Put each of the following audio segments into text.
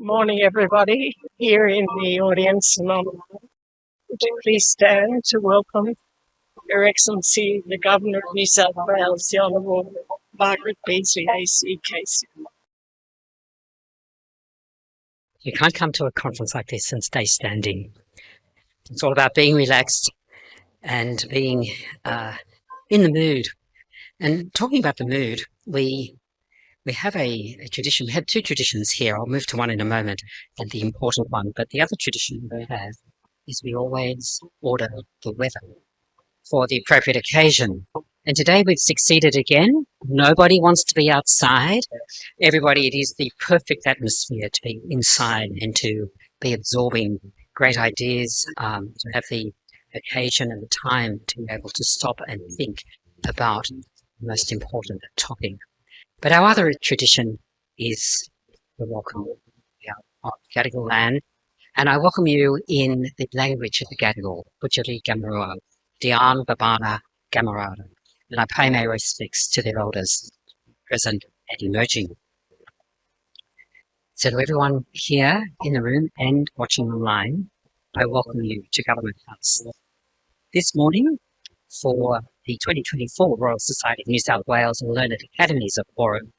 Morning, everybody here in the audience and online. Would you please stand to welcome Her Excellency, the Governor of New South Wales, the Honourable Margaret Beazley, ACKC. You can't come to a conference like this and stay standing. It's all about being relaxed and being in the mood. And talking about the mood, we have a tradition. We have two traditions here. I'll move to one in a moment, and the important one. But the other tradition we have is we always order the weather for the appropriate occasion. And today we've succeeded again. Nobody wants to be outside. Everybody, it is the perfect atmosphere to be inside and to be absorbing great ideas, to have the occasion and the time to be able to stop and think about the most important topic. But our other tradition is the welcome of Gadigal land, and I welcome you in the language of the Gadigal, Butchali Gamarua, Dian Babana Gamarada, and I pay my respects to their elders, present and emerging. So to everyone here in the room and watching online, I welcome you to Government House. This morning, for the 2024 Royal Society of New South Wales and Learned Academies of Forum,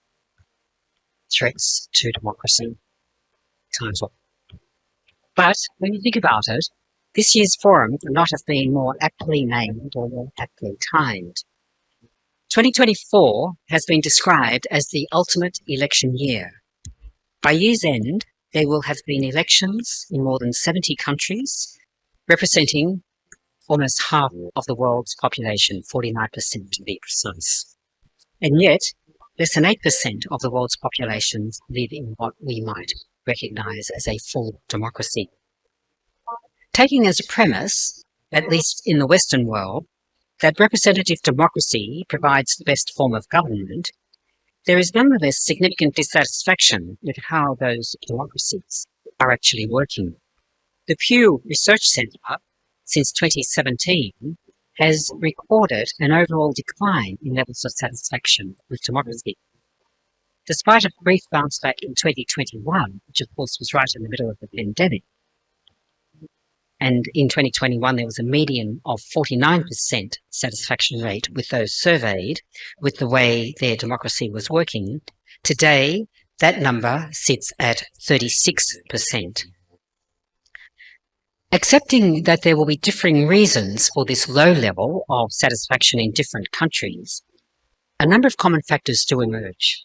Threats to Democracy title. But when you think about it, this year's forum could not have been more aptly named or more aptly timed. 2024 has been described as the ultimate election year. By year's end, there will have been elections in more than 70 countries, representing almost half of the world's population, 49% to be precise. And yet, less than 8% of the world's populations live in what we might recognise as a full democracy. Taking as a premise, at least in the Western world, that representative democracy provides the best form of government, there is nonetheless significant dissatisfaction with how those democracies are actually working. The Pew Research Centre, since 2017, has recorded an overall decline in levels of satisfaction with democracy. Despite a brief bounce back in 2021, which of course was right in the middle of the pandemic, and in 2021 there was a median of 49% satisfaction rate with those surveyed with the way their democracy was working, today that number sits at 36%. Accepting that there will be differing reasons for this low level of satisfaction in different countries, a number of common factors do emerge.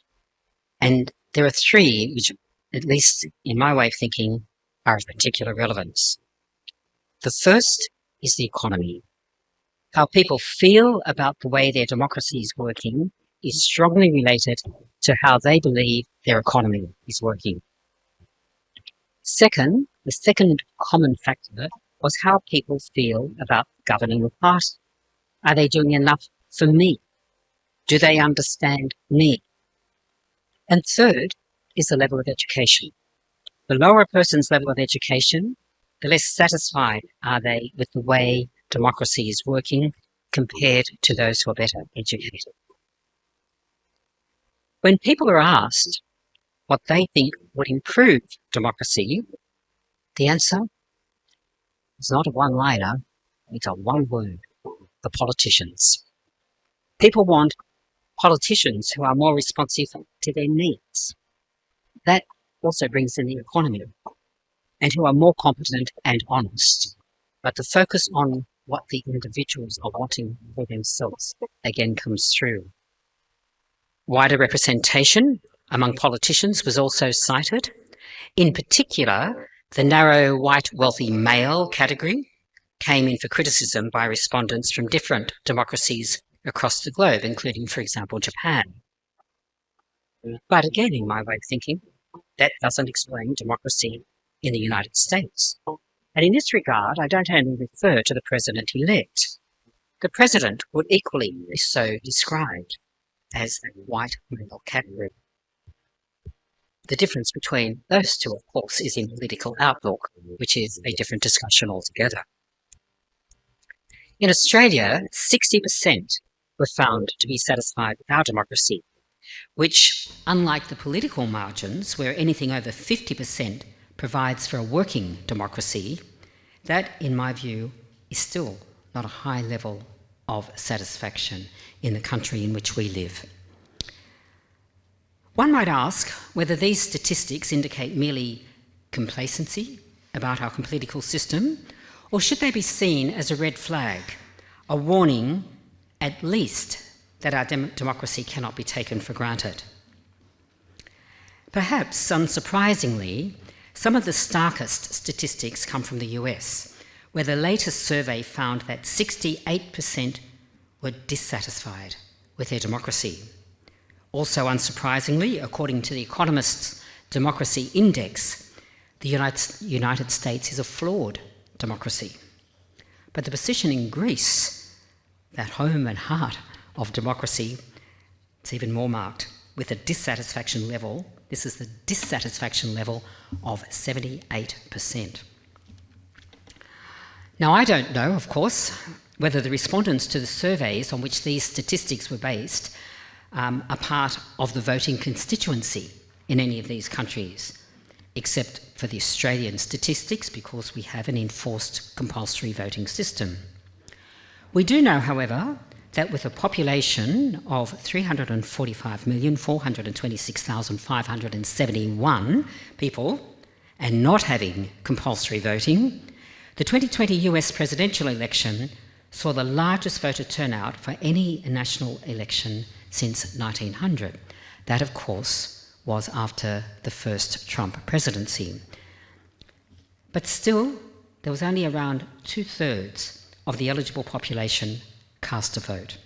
And there are three which, at least in my way of thinking, are of particular relevance. The first is the economy. How people feel about the way their democracy is working is strongly related to how they believe their economy is working. Second, the second common factor was how people feel about governing the party. Are they doing enough for me? Do they understand me? And third is the level of education. The lower a person's level of education, the less satisfied are they with the way democracy is working compared to those who are better educated. When people are asked what they think would improve democracy, the answer is not a one-liner, it's a one word: the politicians. People want politicians who are more responsive to their needs. That also brings in the economy, and who are more competent and honest. But the focus on what the individuals are wanting for themselves again comes through. Wider representation among politicians was also cited. In particular, the narrow white wealthy male category came in for criticism by respondents from different democracies across the globe, including, for example, Japan. But again, in my way of thinking, that doesn't explain democracy in the United States. And in this regard, I don't only refer to the president-elect. The president would equally be so described as a white male category. The difference between those two, of course, is in political outlook, which is a different discussion altogether. In Australia, 60% were found to be satisfied with our democracy, which, unlike the political margins, where anything over 50% provides for a working democracy, that, in my view, is still not a high level of satisfaction in the country in which we live. One might ask whether these statistics indicate merely complacency about our political system, or should they be seen as a red flag, a warning at least that our democracy cannot be taken for granted. Perhaps, unsurprisingly, some of the starkest statistics come from the US, where the latest survey found that 68% were dissatisfied with their democracy. Also unsurprisingly, according to the Economist's Democracy Index, the United States is a flawed democracy. But the position in Greece, that home and heart of democracy, it's even more marked, with a dissatisfaction level. This is the dissatisfaction level of 78%. Now, I don't know, of course, whether the respondents to the surveys on which these statistics were based are part of the voting constituency in any of these countries, except for the Australian statistics, because we have an enforced compulsory voting system. We do know, however, that with a population of 345,426,571 people and not having compulsory voting, the 2020 US presidential election saw the largest voter turnout for any national election since 1900. That, of course, was after the first Trump presidency. But still, there was only around 2/3 of the eligible population cast a vote.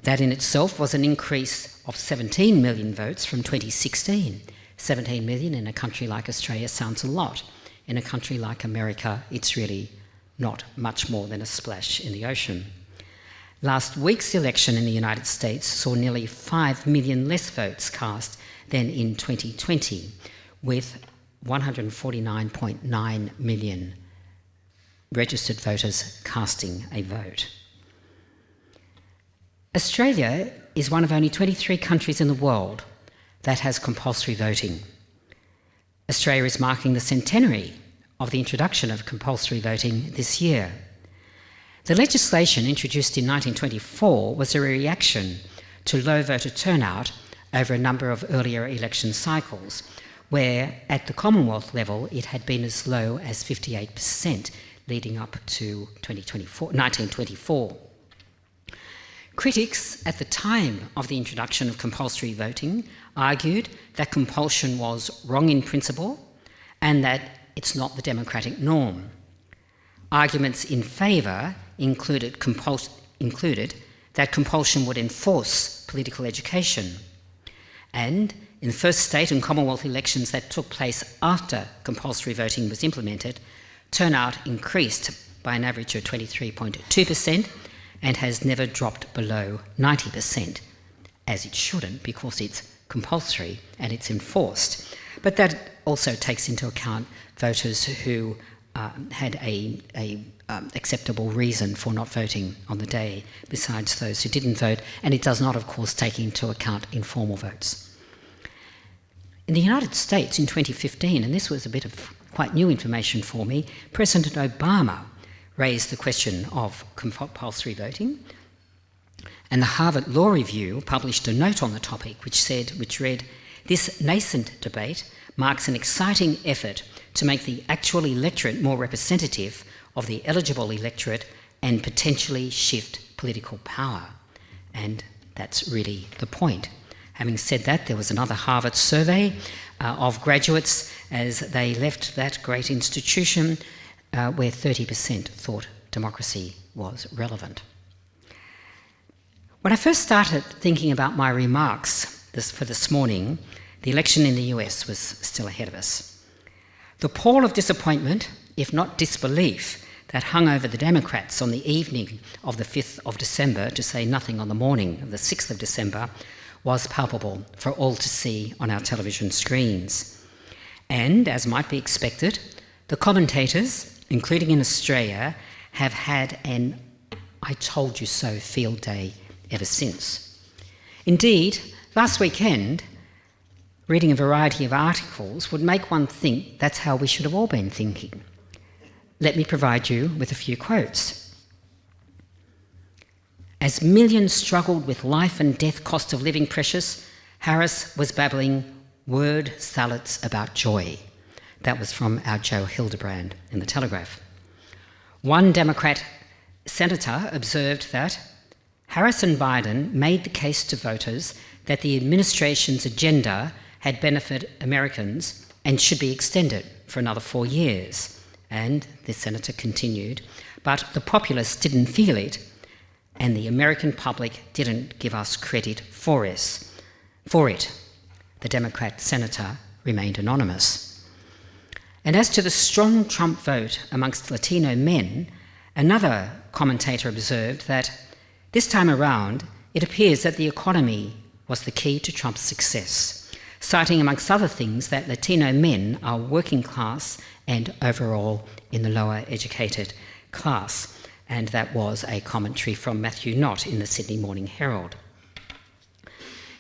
That in itself was an increase of 17 million votes from 2016. 17 million in a country like Australia sounds a lot. In a country like America, it's really not much more than a splash in the ocean. Last week's election in the United States saw nearly 5 million less votes cast than in 2020, with 149.9 million registered voters casting a vote. Australia is one of only 23 countries in the world that has compulsory voting. Australia is marking the centenary of the introduction of compulsory voting this year. The legislation introduced in 1924 was a reaction to low voter turnout over a number of earlier election cycles, where at the Commonwealth level it had been as low as 58% leading up to 1924. Critics at the time of the introduction of compulsory voting argued that compulsion was wrong in principle and that it's not the democratic norm. Arguments in favour included that compulsion would enforce political education. And in the first state and Commonwealth elections that took place after compulsory voting was implemented, turnout increased by an average of 23.2% and has never dropped below 90%, as it shouldn't, because it's compulsory and it's enforced. But that also takes into account voters who had a acceptable reason for not voting on the day, besides those who didn't vote, and it does not, of course, take into account informal votes. In the United States in 2015, and this was a bit of quite new information for me, President Obama raised the question of compulsory voting, and the Harvard Law Review published a note on the topic which read, "This nascent debate marks an exciting effort to make the actual electorate more representative of the eligible electorate and potentially shift political power." And that's really the point. Having said that, there was another Harvard survey of graduates as they left that great institution where 30% thought democracy was relevant. When I first started thinking about my remarks for this morning, the election in the US was still ahead of us. The pall of disappointment, if not disbelief, that hung over the Democrats on the evening of the 5th of December, to say nothing on the morning of the 6th of December, was palpable for all to see on our television screens. And, as might be expected, the commentators, including in Australia, have had an "I told you so" field day ever since. Indeed, last weekend, reading a variety of articles would make one think that's how we should have all been thinking. Let me provide you with a few quotes. As millions struggled with life and death cost of living pressures, Harris was babbling word salads about joy. That was from our Joe Hildebrand in the Telegraph. One Democrat senator observed that Harris and Biden made the case to voters that the administration's agenda had benefited Americans and should be extended for another 4 years. And the senator continued, but the populace didn't feel it, and the American public didn't give us credit for it. The Democrat senator remained anonymous. And as to the strong Trump vote amongst Latino men, another commentator observed that this time around, it appears that the economy was the key to Trump's success, citing amongst other things that Latino men are working class and overall in the lower educated class. And that was a commentary from Matthew Knott in the Sydney Morning Herald.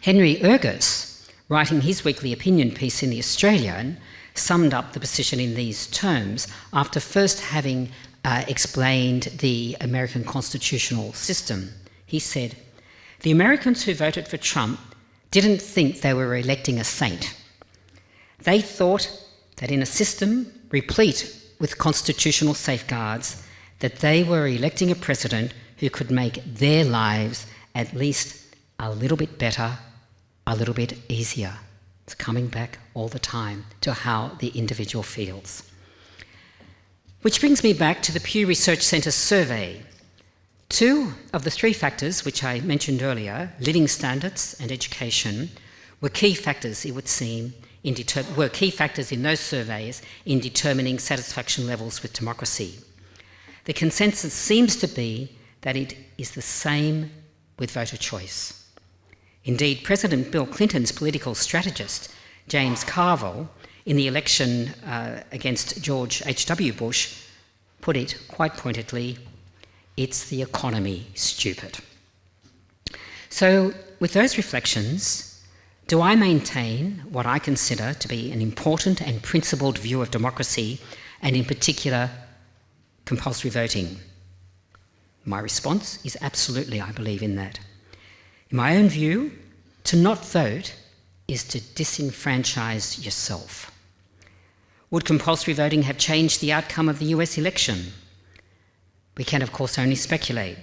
Henry Ergus, writing his weekly opinion piece in The Australian, summed up the position in these terms after first having explained the American constitutional system. He said, "The Americans who voted for Trump didn't think they were electing a saint. They thought that in a system replete with constitutional safeguards, that they were electing a president who could make their lives at least a little bit better, a little bit easier." It's coming back all the time to how the individual feels. Which brings me back to the Pew Research Centre survey. 2 of the 3 factors which I mentioned earlier, living standards and education, were key factors, it would seem, were key factors in those surveys in determining satisfaction levels with democracy. The consensus seems to be that it is the same with voter choice. Indeed, President Bill Clinton's political strategist, James Carville, in the election against George H.W. Bush, put it quite pointedly, "It's the economy, stupid." So, with those reflections, do I maintain what I consider to be an important and principled view of democracy, and in particular, compulsory voting? My response is absolutely, I believe in that. In my own view, to not vote is to disenfranchise yourself. Would compulsory voting have changed the outcome of the US election? We can, of course, only speculate.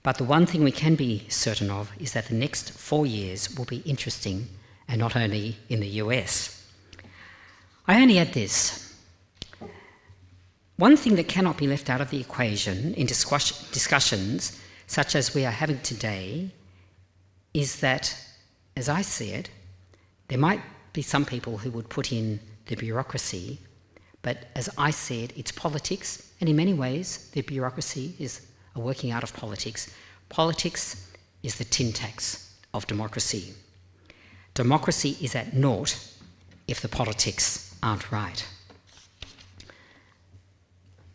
But the one thing we can be certain of is that the next 4 years will be interesting, and not only in the US. I only add this. One thing that cannot be left out of the equation in discussions such as we are having today is that, as I see it, there might be some people who would put in the bureaucracy, but as I see it, it's politics, and in many ways the bureaucracy is a working out of politics. Politics is the tin tax of democracy. Democracy is at naught if the politics aren't right.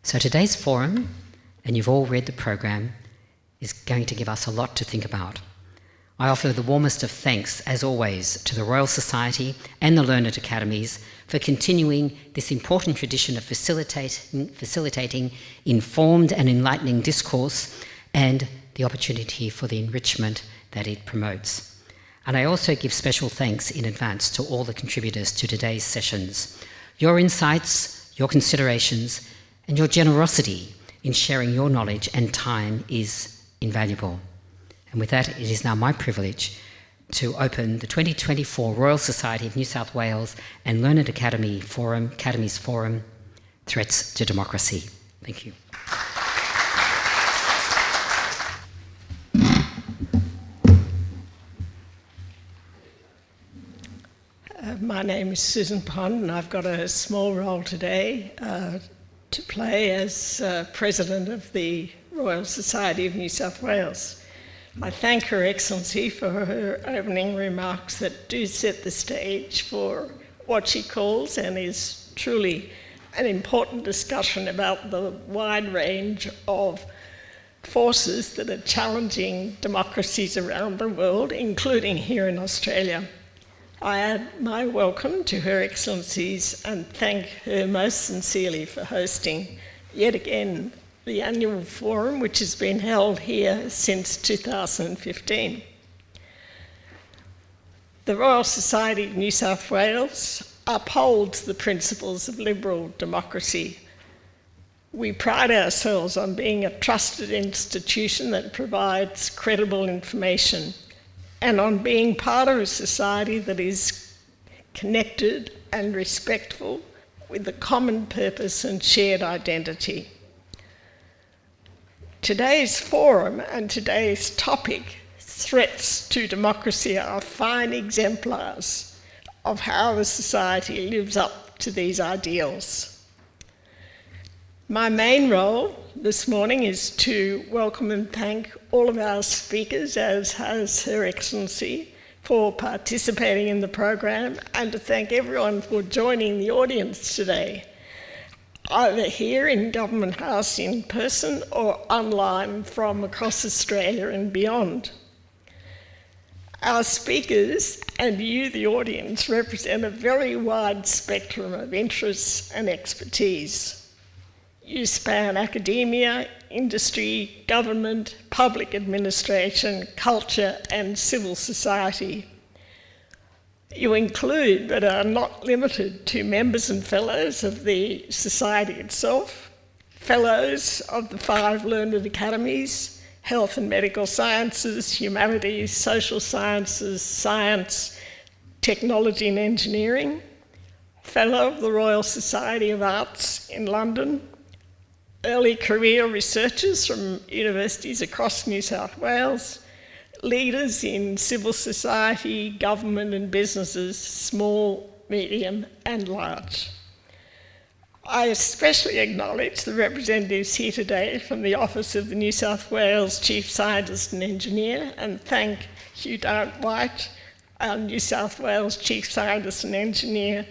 So today's forum, and you've all read the program, is going to give us a lot to think about. I offer the warmest of thanks, as always, to the Royal Society and the Learned Academies for continuing this important tradition of facilitating informed and enlightening discourse and the opportunity for the enrichment that it promotes. And I also give special thanks in advance to all the contributors to today's sessions. Your insights, your considerations, and your generosity in sharing your knowledge and time is invaluable. And with that, it is now my privilege to open the 2024 Royal Society of New South Wales and Learned Academies Forum, Threats to Democracy. Thank you. My name is Susan Pond, and I've got a small role today to play as President of the Royal Society of New South Wales. I thank Her Excellency for her opening remarks that do set the stage for what she calls and is truly an important discussion about the wide range of forces that are challenging democracies around the world, including here in Australia. I add my welcome to Her Excellencies and thank her most sincerely for hosting yet again the annual forum, which has been held here since 2015. The Royal Society of New South Wales upholds the principles of liberal democracy. We pride ourselves on being a trusted institution that provides credible information and on being part of a society that is connected and respectful with a common purpose and shared identity. Today's forum and today's topic, threats to democracy, are fine exemplars of how the society lives up to these ideals. My main role this morning is to welcome and thank all of our speakers, as has Her Excellency, for participating in the program, and to thank everyone for joining the audience today, either here in Government House in person or online from across Australia and beyond. Our speakers and you, the audience, represent a very wide spectrum of interests and expertise. You span academia, industry, government, public administration, culture, and civil society. You include, but are not limited to, members and fellows of the society itself, fellows of the 5 learned academies, health and medical sciences, humanities, social sciences, science, technology and engineering, fellow of the Royal Society of Arts in London, early career researchers from universities across New South Wales, leaders in civil society, government and businesses, small, medium and large. I especially acknowledge the representatives here today from the Office of the New South Wales Chief Scientist and Engineer, and thank Hugh White, our New South Wales Chief Scientist and Engineer,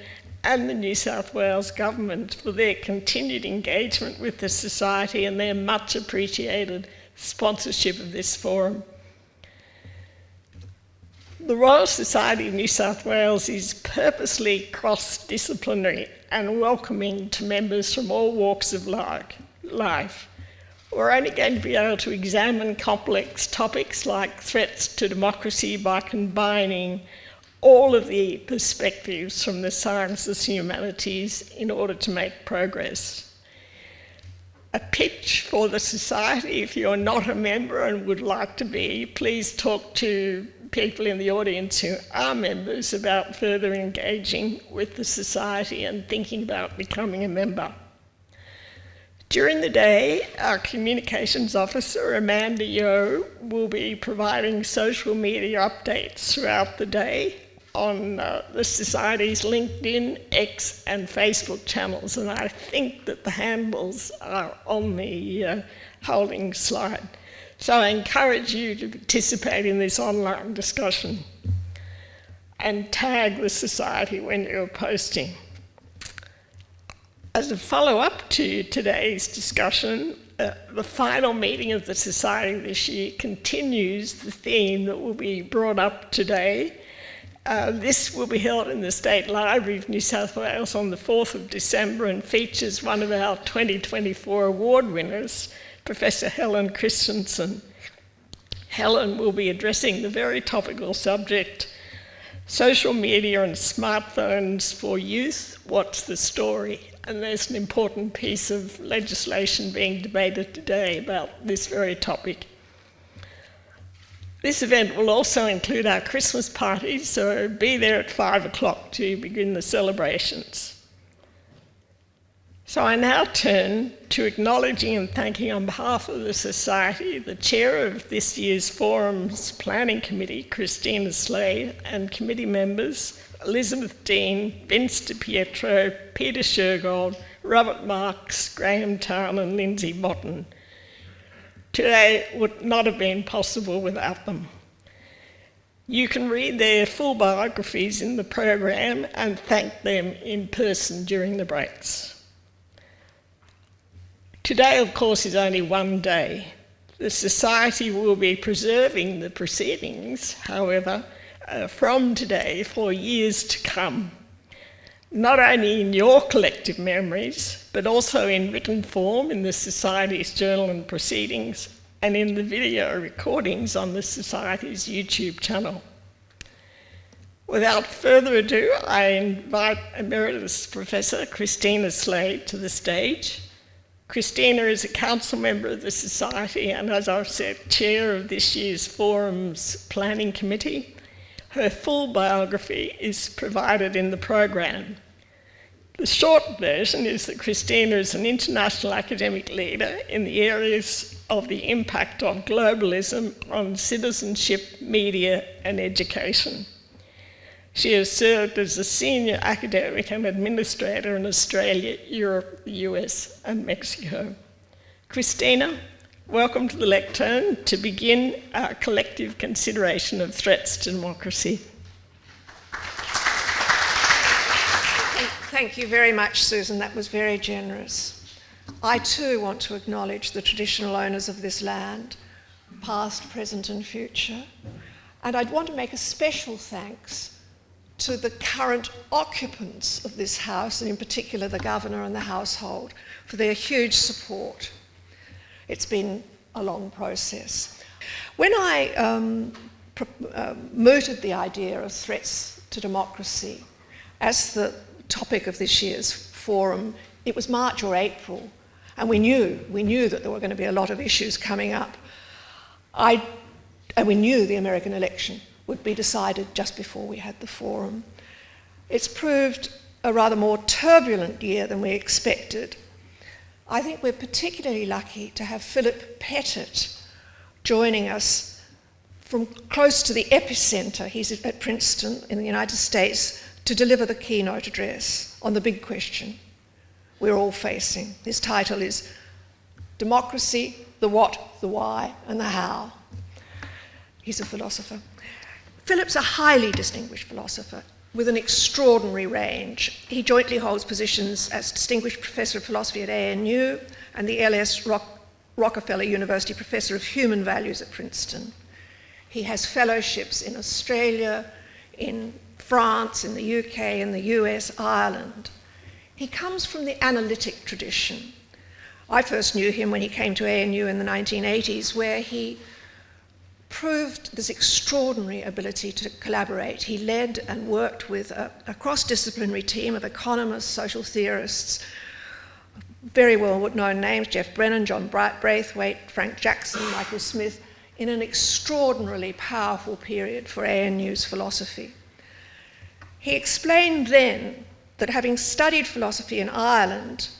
and the New South Wales Government for their continued engagement with the Society and their much appreciated sponsorship of this forum. The Royal Society of New South Wales is purposely cross-disciplinary and welcoming to members from all walks of life. We're only going to be able to examine complex topics like threats to democracy by combining all of the perspectives from the sciences and humanities in order to make progress. A pitch for the Society: if you're not a member and would like to be, please talk to people in the audience who are members about further engaging with the Society and thinking about becoming a member. During the day, our Communications Officer, Amanda Yeo, will be providing social media updates throughout the day on the Society's LinkedIn, X and Facebook channels, and I think that the handles are on the holding slide. So I encourage you to participate in this online discussion and tag the Society when you're posting. As a follow-up to today's discussion, the final meeting of the Society this year continues the theme that will be brought up today. This will be held in the State Library of New South Wales on the 4th of December and features one of our 2024 award winners, Professor Helen Christensen. Helen will be addressing the very topical subject, social media and smartphones for youth, what's the story? And there's an important piece of legislation being debated today about this very topic. This event will also include our Christmas party, so be there at 5 o'clock to begin the celebrations. So I now turn to acknowledging and thanking on behalf of the Society the chair of this year's forum's planning committee, Christina Slade, and committee members Elizabeth Dean, Vince DiPietro, Peter Shergold, Robert Marks, Graham Town and Lindsay Botten. Today would not have been possible without them. You can read their full biographies in the program and thank them in person during the breaks. Today, of course, is only one day. The Society will be preserving the proceedings, however, from today for years to come, not only in your collective memories, but also in written form in the Society's journal and proceedings, and in the video recordings on the Society's YouTube channel. Without further ado, I invite Emeritus Professor Christina Slade to the stage. Christina is a council member of the Society and, as I've said, chair of this year's Forum's Planning Committee. Her full biography is provided in the program. The short version is that Christina is an international academic leader in the areas of the impact of globalism on citizenship, media, and education. She has served as a senior academic and administrator in Australia, Europe, the US, and Mexico. Christina, welcome to the lectern to begin our collective consideration of threats to democracy. Thank you very much, Susan. That was very generous. I too want to acknowledge the traditional owners of this land, past, present, and future. And I'd want to make a special thanks to the current occupants of this house, and in particular the Governor and the household, for their huge support. It's been a long process. When I mooted the idea of threats to democracy as the topic of this year's forum, it was March or April, and we knew that there were going to be a lot of issues coming up. And we knew the American election would be decided just before we had the forum. It's proved a rather more turbulent year than we expected. I think we're particularly lucky to have Philip Pettit joining us from close to the epicenter. He's at Princeton in the United States to deliver the keynote address on the big question we're all facing. His title is Democracy, the What, the Why, and the How. He's a philosopher. Philip's a highly distinguished philosopher with an extraordinary range. He jointly holds positions as Distinguished Professor of Philosophy at ANU and the LS Rockefeller University Professor of Human Values at Princeton. He has fellowships in Australia, in France, in the UK, in the US, Ireland. He comes from the analytic tradition. I first knew him when he came to ANU in the 1980s, where he proved this extraordinary ability to collaborate. He led and worked with a cross-disciplinary team of economists, social theorists, very well-known names, Jeff Brennan, John Braithwaite, Frank Jackson, Michael Smith, in an extraordinarily powerful period for ANU's philosophy. He explained then that having studied philosophy in Ireland,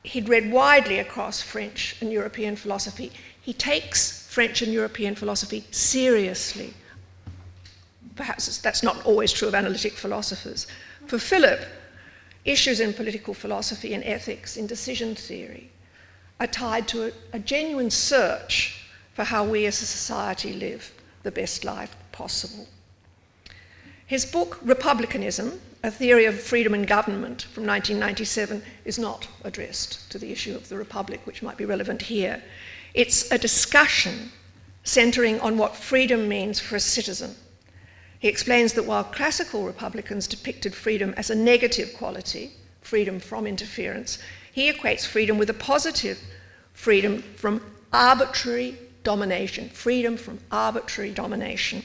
he'd read widely across French and European philosophy. He takes French and European philosophy seriously. Perhaps that's not always true of analytic philosophers. For Philip, issues in political philosophy and ethics, in decision theory, are tied to a genuine search for how we as a society live the best life possible. His book, Republicanism, A Theory of Freedom and Government, from 1997, is not addressed to the issue of the Republic, which might be relevant here. It's a discussion centering on what freedom means for a citizen. He explains that while classical Republicans depicted freedom as a negative quality, freedom from interference, he equates freedom with a positive freedom from arbitrary domination, freedom from arbitrary domination.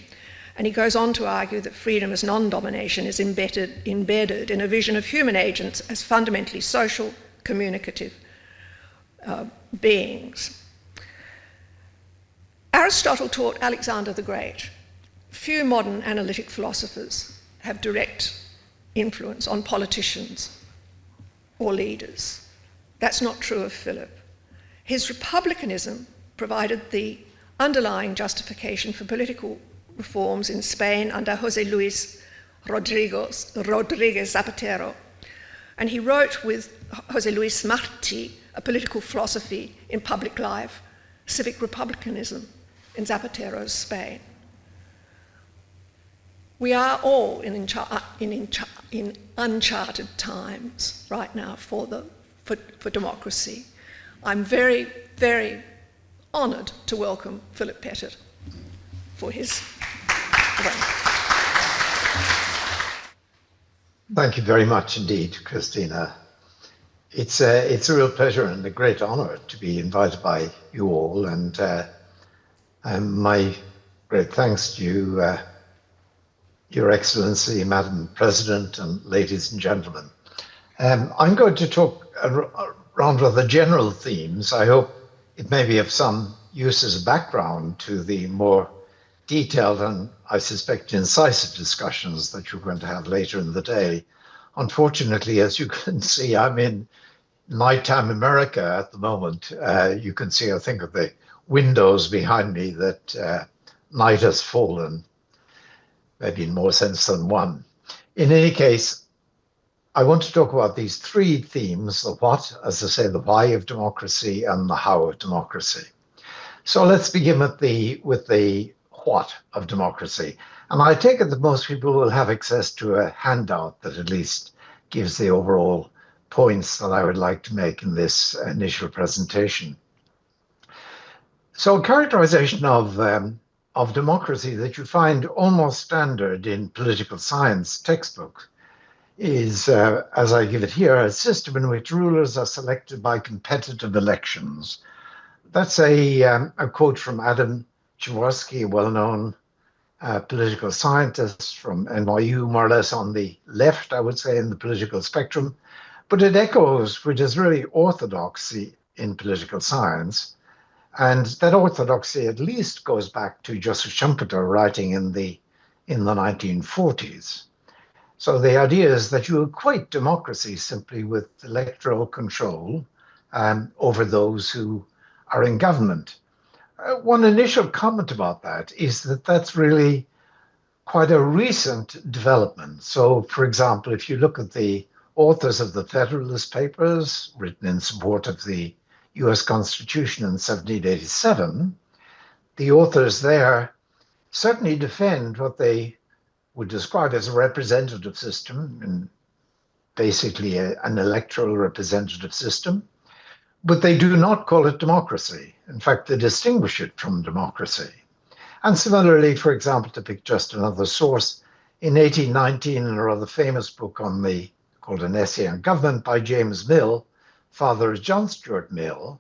And he goes on to argue that freedom as non-domination is embedded in a vision of human agents as fundamentally social, communicative beings. Aristotle taught Alexander the Great. Few modern analytic philosophers have direct influence on politicians or leaders. That's not true of Philip. His republicanism provided the underlying justification for political reforms in Spain under José Luis Rodríguez Zapatero. And he wrote with José Luis Martí a political philosophy in public life, civic republicanism in Zapatero's Spain. We are all in uncharted times right now for democracy. I'm very, very honoured to welcome Philip Pettit for his event. Thank you very much indeed, Christina. It's a real pleasure and a great honor to be invited by you all, and my great thanks to you, Your Excellency, Madam President, and ladies and gentlemen. I'm going to talk around rather general themes. I hope it may be of some use as a background to the more detailed and, I suspect, incisive discussions that you're going to have later in the day. Unfortunately, as you can see, I'm in nighttime America at the moment. You can see, I think, of the windows behind me that night has fallen, maybe in more sense than one. In any case, I want to talk about these three themes: the what, as I say, the why of democracy, and the how of democracy. So let's begin with the what of democracy. And I take it that most people will have access to a handout that at least gives the overall points that I would like to make in this initial presentation. So a characterization of democracy that you find almost standard in political science textbooks is, as I give it here, a system in which rulers are selected by competitive elections. That's a quote from Adam Jaworski, a well-known political scientist from NYU, more or less on the left, I would say, in the political spectrum. But it echoes, which is really orthodoxy in political science. And that orthodoxy at least goes back to Joseph Schumpeter writing in the 1940s. So the idea is that you equate democracy simply with electoral control over those who are in government. One initial comment about that is that that's really quite a recent development. So, for example, if you look at the authors of the Federalist Papers, written in support of the US Constitution in 1787, the authors there certainly defend what they would describe as a representative system, and basically an electoral representative system, but they do not call it democracy. In fact, they distinguish it from democracy. And similarly, for example, to pick just another source, in 1819, in a rather famous book called An Essay on Government by James Mill, father of John Stuart Mill,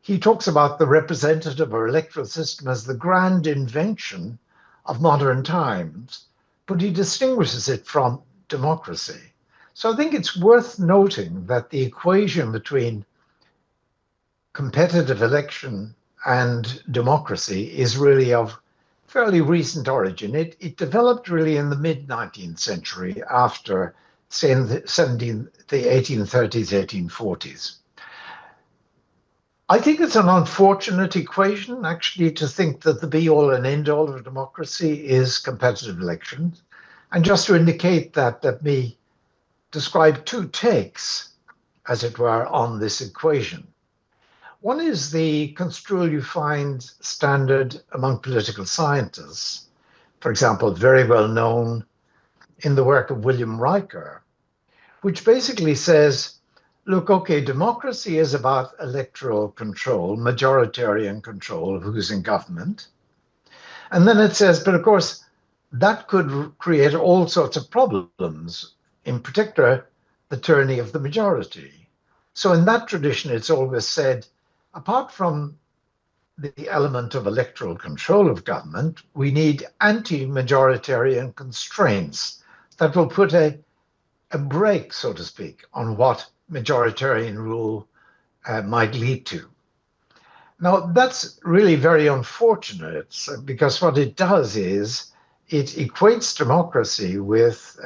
he talks about the representative or electoral system as the grand invention of modern times, but he distinguishes it from democracy. So I think it's worth noting that the equation between competitive election and democracy is really of fairly recent origin. It developed really in the mid-19th century after, say, in the 1830s, 1840s. I think it's an unfortunate equation, actually, to think that the be-all and end-all of democracy is competitive elections. And just to indicate that, let me describe two takes, as it were, on this equation. One is the construal you find standard among political scientists, for example, very well known in the work of William Riker, which basically says, look, okay, democracy is about electoral control, majoritarian control of who's in government. And then it says, but of course, that could create all sorts of problems, in particular, the tyranny of the majority. So in that tradition, it's always said, apart from the element of electoral control of government, we need anti-majoritarian constraints that will put a brake, so to speak, on what majoritarian rule might lead to. Now, that's really very unfortunate, because what it does is it equates democracy with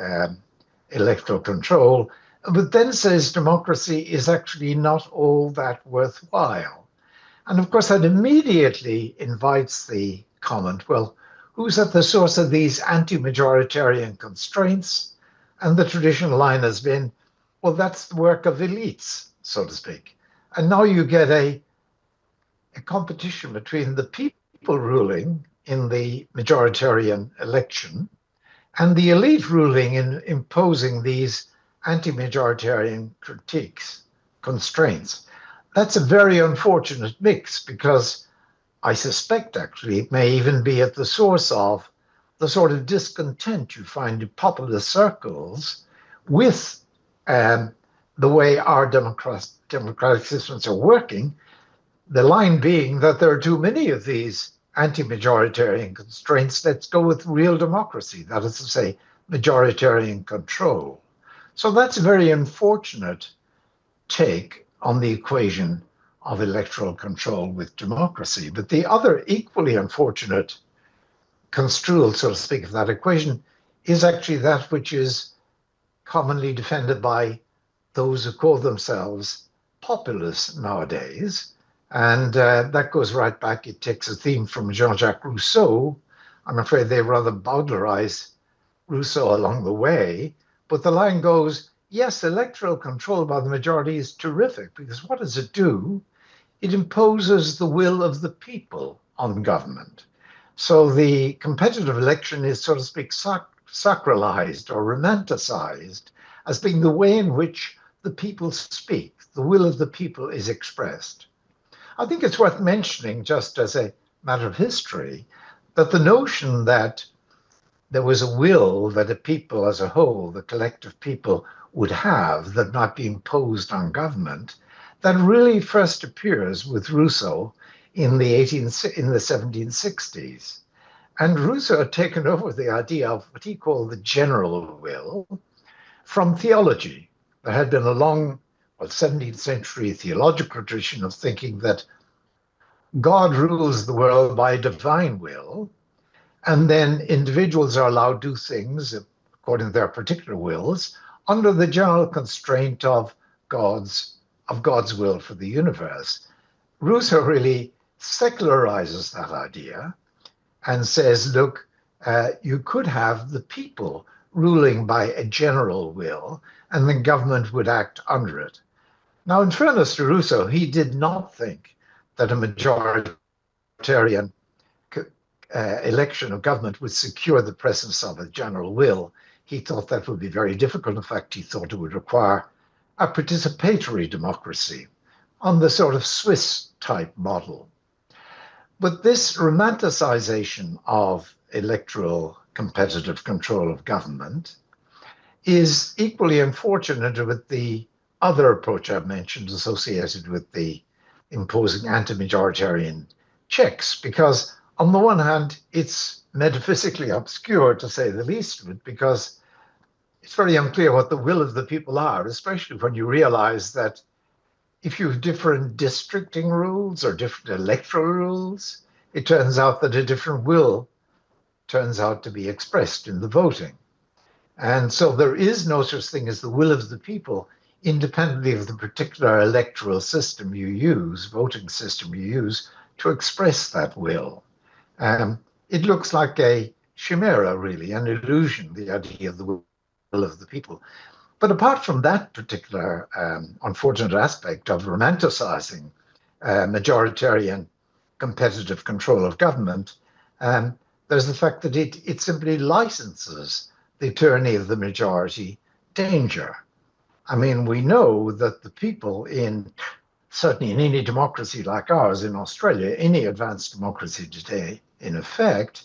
electoral control, but then says democracy is actually not all that worthwhile. And of course, that immediately invites the comment, well, who's at the source of these anti-majoritarian constraints? And the traditional line has been, well, that's the work of elites, so to speak. And now you get a competition between the people ruling in the majoritarian election and the elite ruling in imposing these anti-majoritarian constraints. That's a very unfortunate mix, because I suspect actually it may even be at the source of the sort of discontent you find in populist circles with the way our democratic systems are working, the line being that there are too many of these anti-majoritarian constraints. Let's go with real democracy, that is to say, majoritarian control. So that's a very unfortunate take on the equation of electoral control with democracy. But the other equally unfortunate construal, so to speak, of that equation is actually that which is commonly defended by those who call themselves populists nowadays. And that goes right back. It takes a theme from Jean-Jacques Rousseau. I'm afraid they rather bowdlerize Rousseau along the way. But the line goes, yes, electoral control by the majority is terrific, because what does it do? It imposes the will of the people on government. So the competitive election is, so to speak, sacralized or romanticized as being the way in which the people speak. The will of the people is expressed. I think it's worth mentioning, just as a matter of history, that the notion that there was a will that a people as a whole, the collective people, would have that might be imposed on government, that really first appears with Rousseau in the 1760s. And Rousseau had taken over the idea of what he called the general will from theology. There had been a long 17th century theological tradition of thinking that God rules the world by divine will, and then individuals are allowed to do things according to their particular wills under the general constraint of God's will for the universe. Rousseau really secularizes that idea and says, look, you could have the people ruling by a general will, and the government would act under it. Now, in fairness to Rousseau, he did not think that a majoritarian election of government would secure the presence of a general will. He thought that would be very difficult. In fact, he thought it would require a participatory democracy on the sort of Swiss type model. But this romanticization of electoral competitive control of government is equally unfortunate with the other approach I've mentioned associated with the imposing anti-majoritarian checks, because on the one hand, it's metaphysically obscure, to say the least of it, because it's very unclear what the will of the people are, especially when you realize that if you have different districting rules or different electoral rules, it turns out that a different will turns out to be expressed in the voting. And so there is no such thing as the will of the people, independently of the particular electoral system you use, voting system you use, to express that will. It looks like a chimera, really, an illusion, the idea of the will of the people. But apart from that particular unfortunate aspect of romanticizing majoritarian competitive control of government, there's the fact that it simply licenses the tyranny of the majority danger. I mean, we know that the people certainly in any democracy like ours, in Australia, any advanced democracy today, in effect,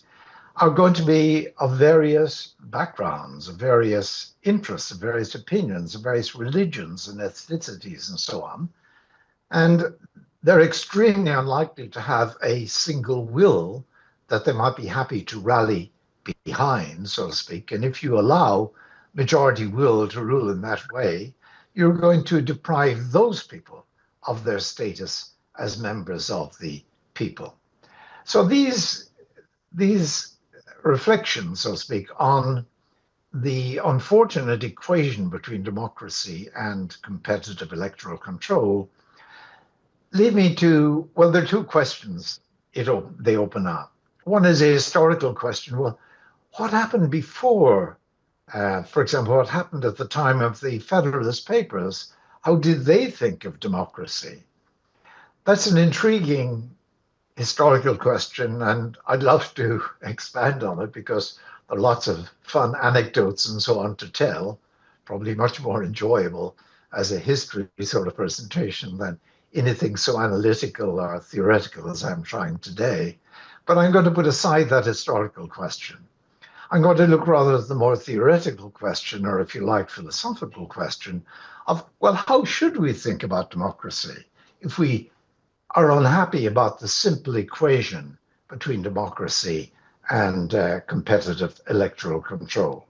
are going to be of various backgrounds, of various interests, of various opinions, of various religions and ethnicities and so on. And they're extremely unlikely to have a single will that they might be happy to rally behind, so to speak. And if you allow majority will to rule in that way, you're going to deprive those people of their status as members of the people. So these reflections, so to speak, on the unfortunate equation between democracy and competitive electoral control lead me to, well, there are two questions they open up. One is a historical question. Well, what happened before? For example, what happened at the time of the Federalist Papers? How did they think of democracy? That's an intriguing historical question, and I'd love to expand on it because there are lots of fun anecdotes and so on to tell, probably much more enjoyable as a history sort of presentation than anything so analytical or theoretical as I'm trying today. But I'm going to put aside that historical question. I'm going to look rather at the more theoretical question, or if you like, philosophical question of, well, how should we think about democracy if we are unhappy about the simple equation between democracy and competitive electoral control?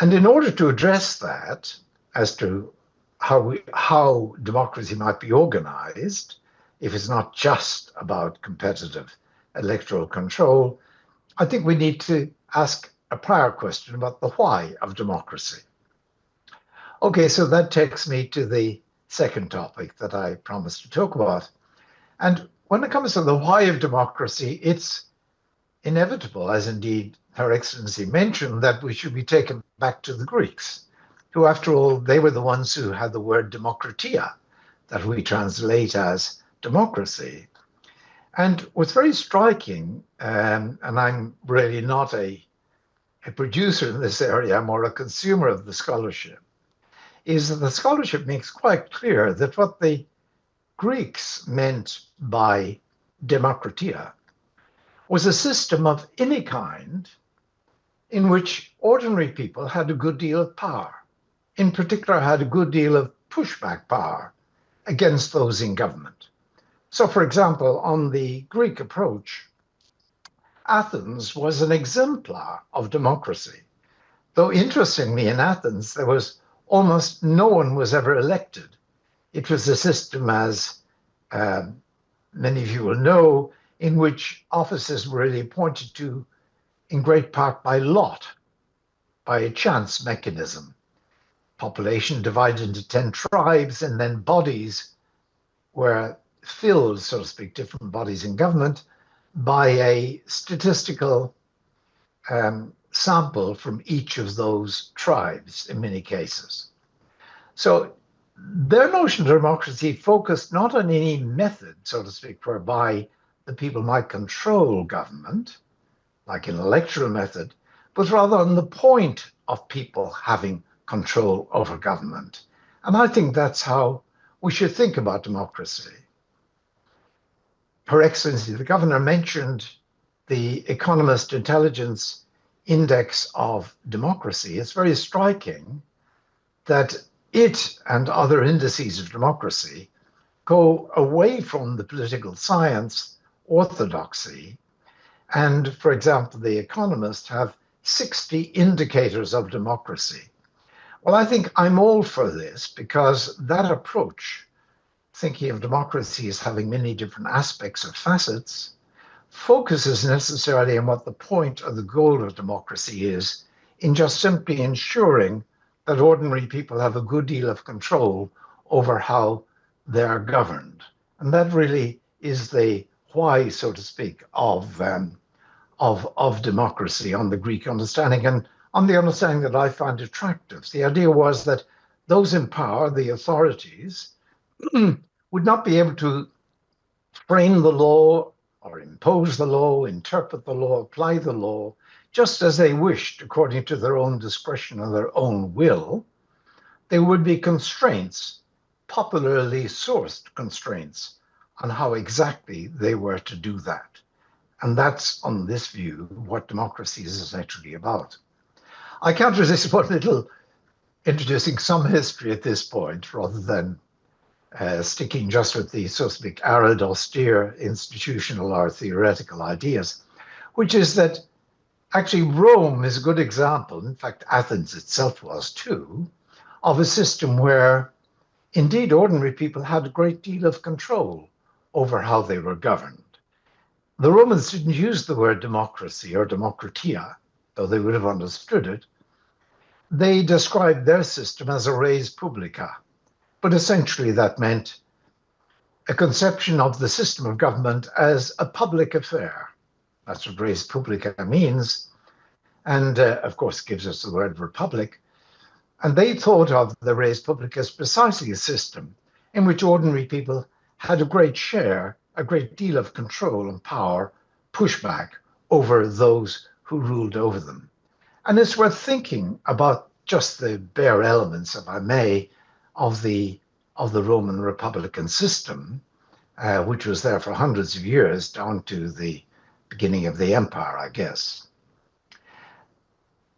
And in order to address that, as to how democracy might be organized, if it's not just about competitive electoral control, I think we need to ask a prior question about the why of democracy. Okay, so that takes me to the second topic that I promised to talk about. And when it comes to the why of democracy, it's inevitable, as indeed Her Excellency mentioned, that we should be taken back to the Greeks, who, after all, they were the ones who had the word demokratia, that we translate as democracy. And what's very striking, and I'm really not a producer in this area, I'm more a consumer of the scholarship, is that the scholarship makes quite clear that what the Greeks meant by democratia was a system of any kind in which ordinary people had a good deal of power, in particular had a good deal of pushback power against those in government. So, for example, on the Greek approach, Athens was an exemplar of democracy. Though interestingly, in Athens, there was almost no one was ever elected. It was a system, as many of you will know, in which offices were really appointed to in great part by lot, by a chance mechanism. Population divided into 10 tribes, and then bodies were filled, so to speak, different bodies in government, by a statistical sample from each of those tribes in many cases. So their notion of democracy focused not on any method, so to speak, whereby the people might control government, like an electoral method, but rather on the point of people having control over government. And I think that's how we should think about democracy. Her Excellency, the Governor, mentioned the Economist Intelligence Index of Democracy. It's very striking that it and other indices of democracy go away from the political science orthodoxy. And, for example, the Economist have 60 indicators of democracy. Well, I think I'm all for this, because that approach, thinking of democracy as having many different aspects or facets, focuses necessarily on what the point or the goal of democracy is, in just simply ensuring that ordinary people have a good deal of control over how they are governed. And that really is the why, so to speak, of democracy on the Greek understanding, and on the understanding that I find attractive. The idea was that those in power, the authorities, would not be able to frame the law or impose the law, interpret the law, apply the law, just as they wished, according to their own discretion and their own will. There would be constraints, popularly sourced constraints, on how exactly they were to do that. And that's, on this view, what democracy is actually about. I can't resist one little introducing some history at this point, rather than sticking just with the, so to speak, arid, austere institutional or theoretical ideas, which is that actually Rome is a good example, in fact Athens itself was too, of a system where indeed ordinary people had a great deal of control over how they were governed. The Romans didn't use the word democracy or democratia, though they would have understood it. They described their system as a res publica, but essentially that meant a conception of the system of government as a public affair. That's what res publica means, and of course gives us the word republic. And they thought of the res publica as precisely a system in which ordinary people had a great share, a great deal of control and power, pushback over those who ruled over them. And it's worth thinking about just the bare elements, if I may, of the Roman Republican system, which was there for hundreds of years, down to the beginning of the empire, I guess.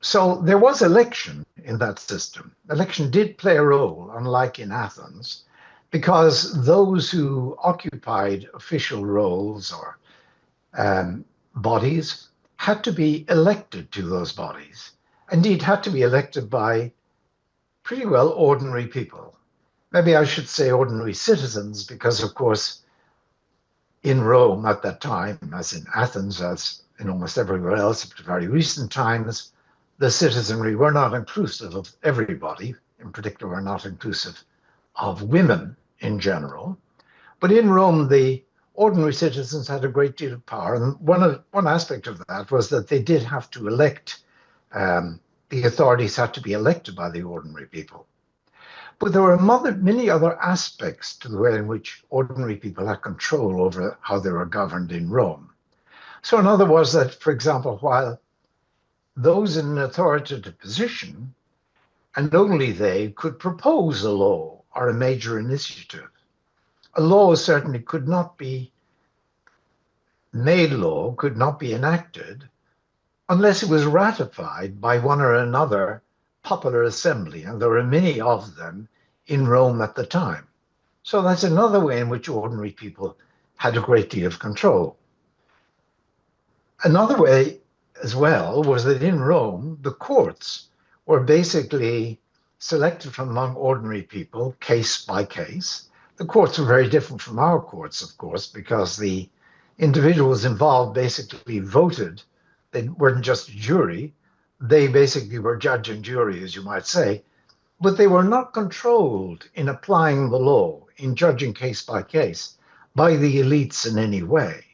So there was election in that system. Election did play a role, unlike in Athens, because those who occupied official roles or bodies had to be elected to those bodies. Indeed, had to be elected by pretty well ordinary people. Maybe I should say ordinary citizens, because of course, in Rome at that time, as in Athens, as in almost everywhere else up to very recent times, the citizenry were not inclusive of everybody, in particular were not inclusive of women in general. But in Rome, the ordinary citizens had a great deal of power. And one aspect of that was that they did have to elect, the authorities had to be elected by the ordinary people. But there were many other aspects to the way in which ordinary people had control over how they were governed in Rome. So another was that, for example, while those in an authoritative position, and only they, could propose a law or a major initiative, a law certainly could not be made law, could not be enacted, unless it was ratified by one or another popular assembly, and there were many of them in Rome at the time. So that's another way in which ordinary people had a great deal of control. Another way as well was that in Rome, the courts were basically selected from among ordinary people, case by case. The courts were very different from our courts, of course, because the individuals involved basically voted. They weren't just a jury. They basically were judge and jury, as you might say, but they were not controlled in applying the law, in judging case by case, by the elites in any way.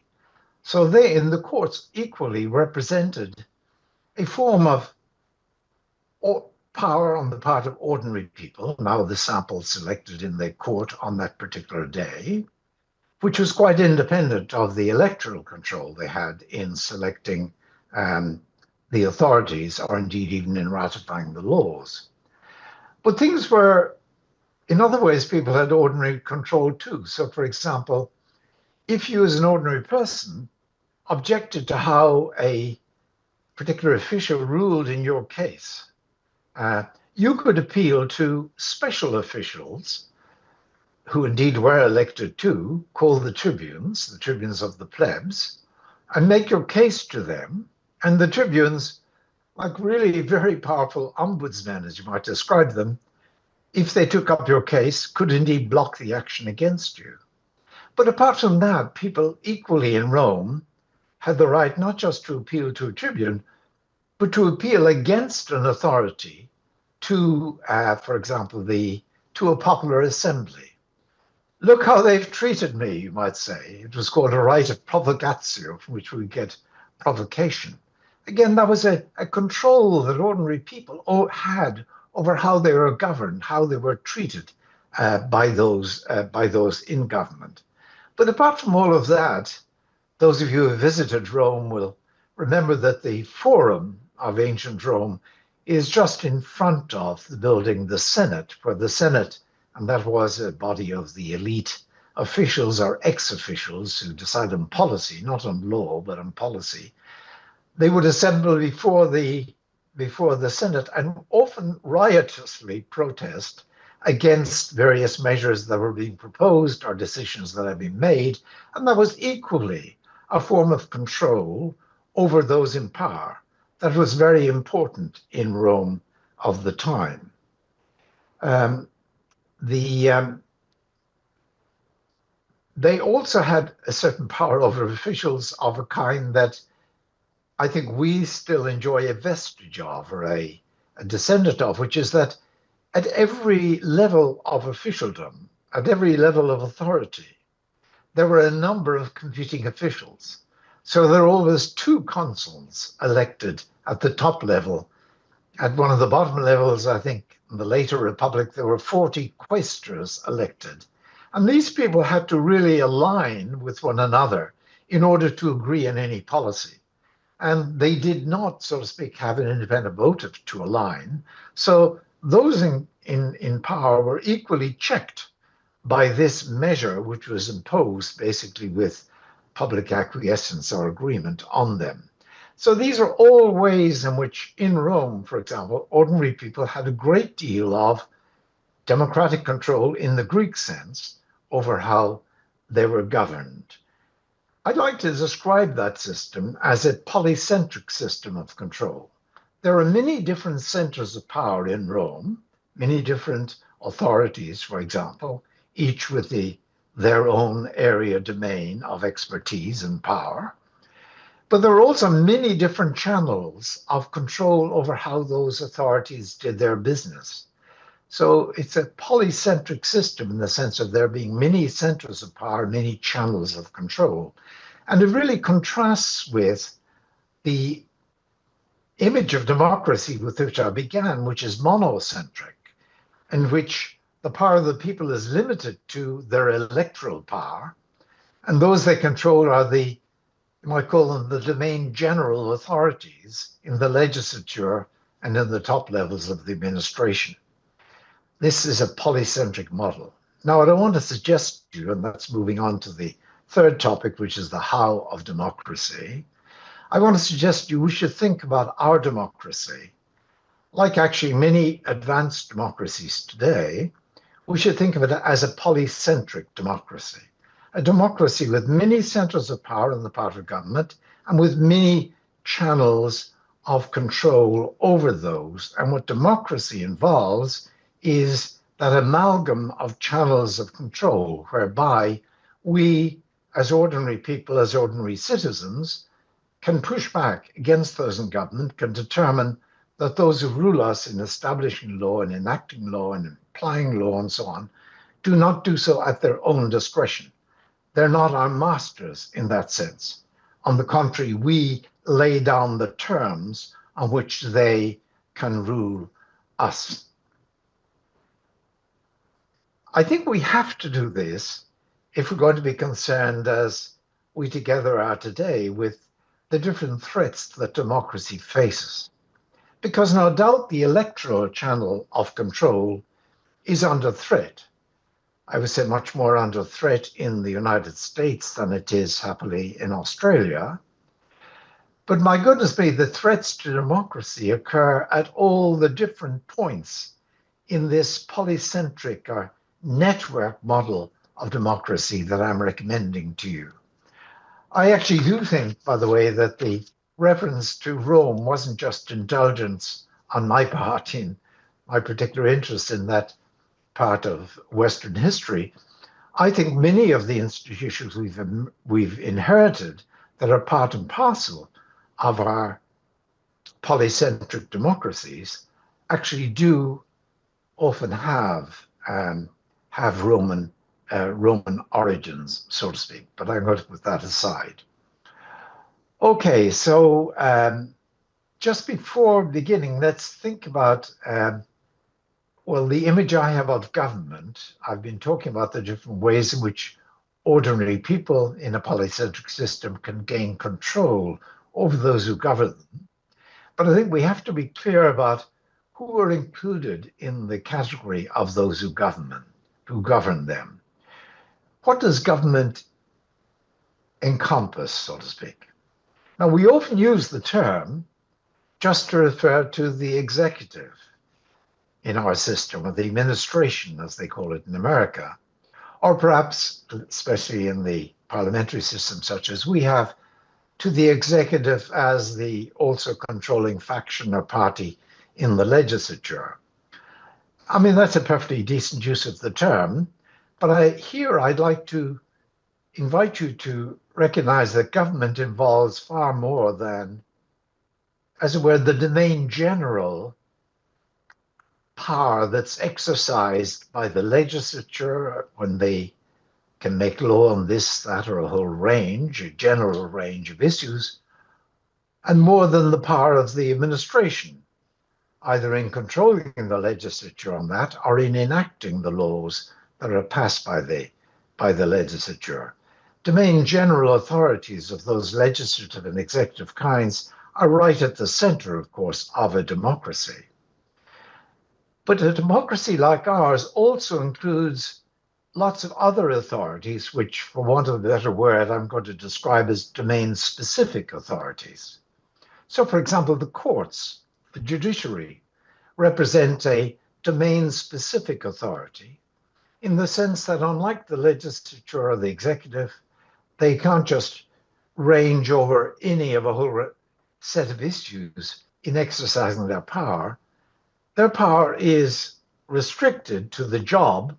So they, in the courts, equally represented a form of power on the part of ordinary people, now the sample selected in the court on that particular day, which was quite independent of the electoral control they had in selecting the authorities, or indeed even in ratifying the laws. But things were, in other ways, people had ordinary control too. So, for example, if you as an ordinary person objected to how a particular official ruled in your case, you could appeal to special officials, who indeed were elected too, called the tribunes of the plebs, and make your case to them. And the tribunes, like really very powerful ombudsmen, as you might describe them, if they took up your case, could indeed block the action against you. But apart from that, people equally in Rome had the right not just to appeal to a tribune, but to appeal against an authority to, for example, to a popular assembly. Look how they've treated me, you might say. It was called a right of provocatio, from which we get provocation. Again, that was a control that ordinary people had over how they were governed, how they were treated by those in government. But apart from all of that, those of you who have visited Rome will remember that the Forum of ancient Rome is just in front of the building, the Senate, where the Senate, and that was a body of the elite officials or ex-officials who decide on policy, not on law, but on policy. They would assemble before the Senate and often riotously protest against various measures that were being proposed or decisions that had been made. And that was equally a form of control over those in power that was very important in Rome of the time. They also had a certain power over officials of a kind that I think we still enjoy a vestige of, or a descendant of, which is that at every level of officialdom, at every level of authority, there were a number of competing officials. So there were always two consuls elected at the top level. At one of the bottom levels, I think, in the later Republic, there were 40 quaestors elected. And these people had to really align with one another in order to agree on any policy. And they did not, so to speak, have an independent motive to align. So those in power were equally checked by this measure, which was imposed basically with public acquiescence or agreement on them. So these are all ways in which in Rome, for example, ordinary people had a great deal of democratic control in the Greek sense over how they were governed. I'd like to describe that system as a polycentric system of control. There are many different centers of power in Rome, many different authorities, for example, each with their own area domain of expertise and power. But there are also many different channels of control over how those authorities did their business. So it's a polycentric system in the sense of there being many centers of power, many channels of control. And it really contrasts with the image of democracy with which I began, which is monocentric, in which the power of the people is limited to their electoral power, and those they control are the, you might call them the domain general authorities in the legislature and in the top levels of the administration. This is a polycentric model. Now, what I want to suggest to you, and that's moving on to the third topic, which is the how of democracy. I want to suggest to you we should think about our democracy, like actually many advanced democracies today. We should think of it as a polycentric democracy, a democracy with many centers of power in the part of government and with many channels of control over those. And what democracy involves is that amalgam of channels of control whereby we, as ordinary people, as ordinary citizens, can push back against those in government, can determine that those who rule us in establishing law and enacting law and applying law and so on do not do so at their own discretion. They're not our masters in that sense. On the contrary, we lay down the terms on which they can rule us. I think we have to do this if we're going to be concerned, as we together are today, with the different threats that democracy faces. Because no doubt the electoral channel of control is under threat. I would say much more under threat in the United States than it is, happily, in Australia. But my goodness me, the threats to democracy occur at all the different points in this polycentric or network model of democracy that I'm recommending to you. I actually do think, by the way, that the reference to Rome wasn't just indulgence on my part in my particular interest in that part of Western history. I think many of the institutions we've inherited that are part and parcel of our polycentric democracies actually do often have Roman origins, so to speak, but I'm going to put that aside. Okay, so just before beginning, let's think about, well, the image I have of government. I've been talking about the different ways in which ordinary people in a polycentric system can gain control over those who govern them. But I think we have to be clear about who are included in the category of those who govern them. What does government encompass, so to speak? Now, we often use the term just to refer to the executive in our system, or the administration, as they call it in America, or perhaps, especially in the parliamentary system such as we have, to the executive as the also controlling faction or party in the legislature. I mean, that's a perfectly decent use of the term, but I'd like to invite you to recognize that government involves far more than, as it were, the domain general power that's exercised by the legislature when they can make law on this, that, or a general range of issues, and more than the power of the administration, either in controlling the legislature on that or in enacting the laws that are passed by the legislature. Domain general authorities of those legislative and executive kinds are right at the center, of course, of a democracy. But a democracy like ours also includes lots of other authorities, which, for want of a better word, I'm going to describe as domain-specific authorities. So, for example, the courts, the judiciary, represent a domain-specific authority in the sense that, unlike the legislature or the executive, they can't just range over any of a whole set of issues in exercising their power. Their power is restricted to the job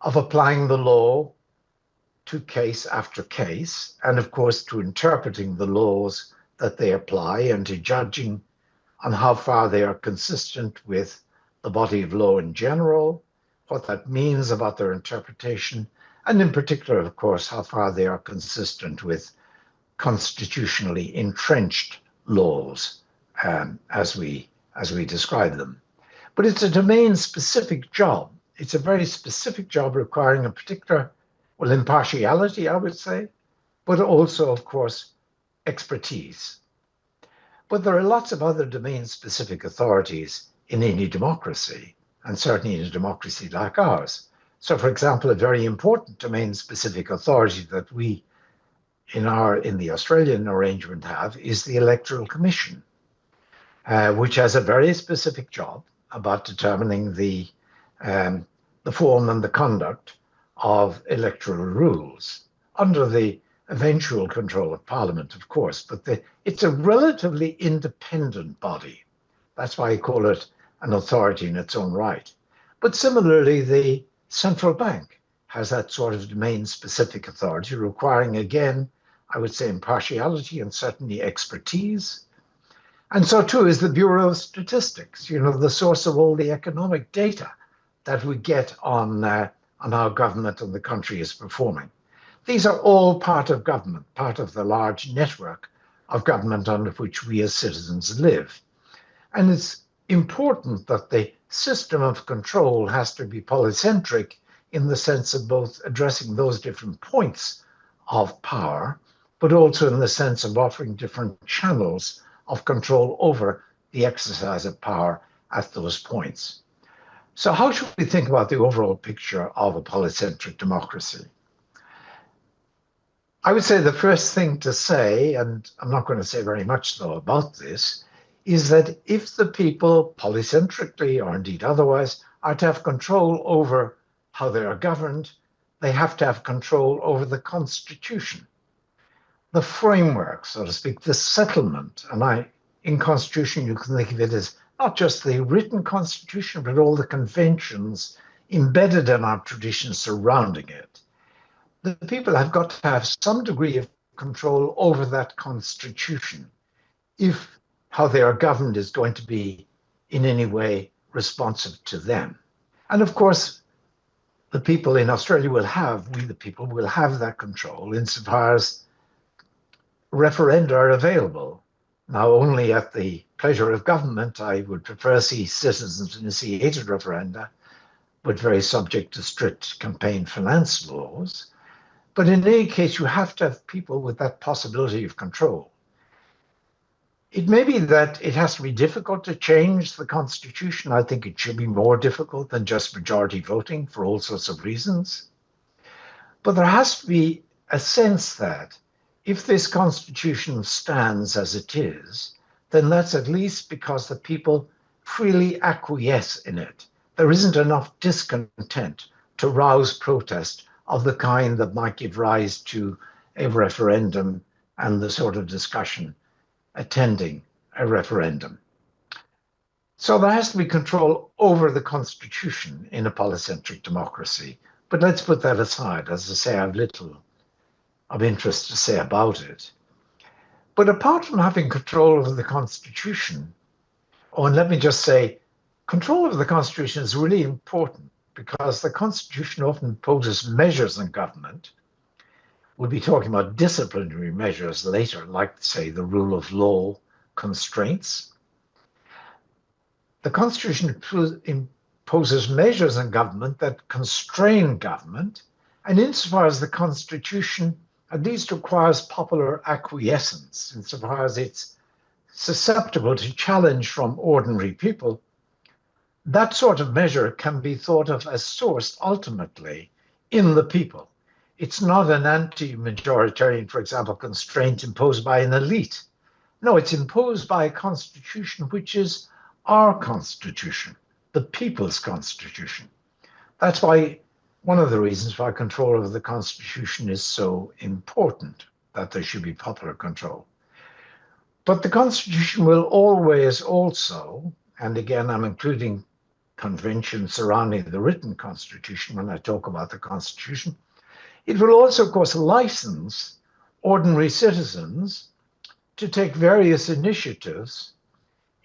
of applying the law to case after case, and of course to interpreting the laws that they apply and to judging on how far they are consistent with the body of law in general, what that means about their interpretation, and in particular, of course, how far they are consistent with constitutionally entrenched laws, as we describe them. But it's a domain-specific job. It's a very specific job requiring a particular, well, impartiality, I would say, but also, of course, expertise. But there are lots of other domain-specific authorities in any democracy, and certainly in a democracy like ours. So, for example, a very important domain-specific authority that we in the Australian arrangement have is the Electoral Commission, which has a very specific job about determining the form and the conduct of electoral rules under the eventual control of Parliament, of course, but it's a relatively independent body. That's why I call it an authority in its own right. But similarly, the central bank has that sort of domain-specific authority, requiring, again, I would say impartiality and certainly expertise. And so too is the Bureau of Statistics, the source of all the economic data that we get on how government and the country is performing. These are all part of government, part of the large network of government under which we as citizens live. And it's important that the system of control has to be polycentric in the sense of both addressing those different points of power, but also in the sense of offering different channels of control over the exercise of power at those points. So how should we think about the overall picture of a polycentric democracy? I would say the first thing to say, and I'm not going to say very much though about this, is that if the people polycentrically or indeed otherwise are to have control over how they are governed, they have to have control over the constitution, the framework, so to speak, the settlement. And in constitution, you can think of it as not just the written constitution, but all the conventions embedded in our traditions surrounding it. The people have got to have some degree of control over that constitution if how they are governed is going to be in any way responsive to them. And of course, the people in Australia we the people will have that control insofar as referenda are available. Now, only at the pleasure of government, I would prefer to see citizens initiated referenda, but very subject to strict campaign finance laws. But in any case, you have to have people with that possibility of control. It may be that it has to be difficult to change the constitution. I think it should be more difficult than just majority voting for all sorts of reasons. But there has to be a sense that if this constitution stands as it is, then that's at least because the people freely acquiesce in it. There isn't enough discontent to rouse protest of the kind that might give rise to a referendum and the sort of discussion attending a referendum. So there has to be control over the constitution in a polycentric democracy. But let's put that aside. As I say, I have little of interest to say about it. But apart from having control over the constitution, and let me just say, control over the constitution is really important because the constitution often imposes measures on government. We'll be talking about disciplinary measures later, like, say, the rule of law constraints. The Constitution imposes measures on government that constrain government, and insofar as the Constitution at least requires popular acquiescence, insofar as it's susceptible to challenge from ordinary people, that sort of measure can be thought of as sourced ultimately in the people. It's not an anti-majoritarian, for example, constraint imposed by an elite, No, it's imposed by a constitution which is our constitution, the people's constitution. That's why one of the reasons why control of the constitution is so important, that there should be popular control. But the constitution will always also, and again, I'm including conventions surrounding the written constitution when I talk about the constitution, it will also, of course, license ordinary citizens to take various initiatives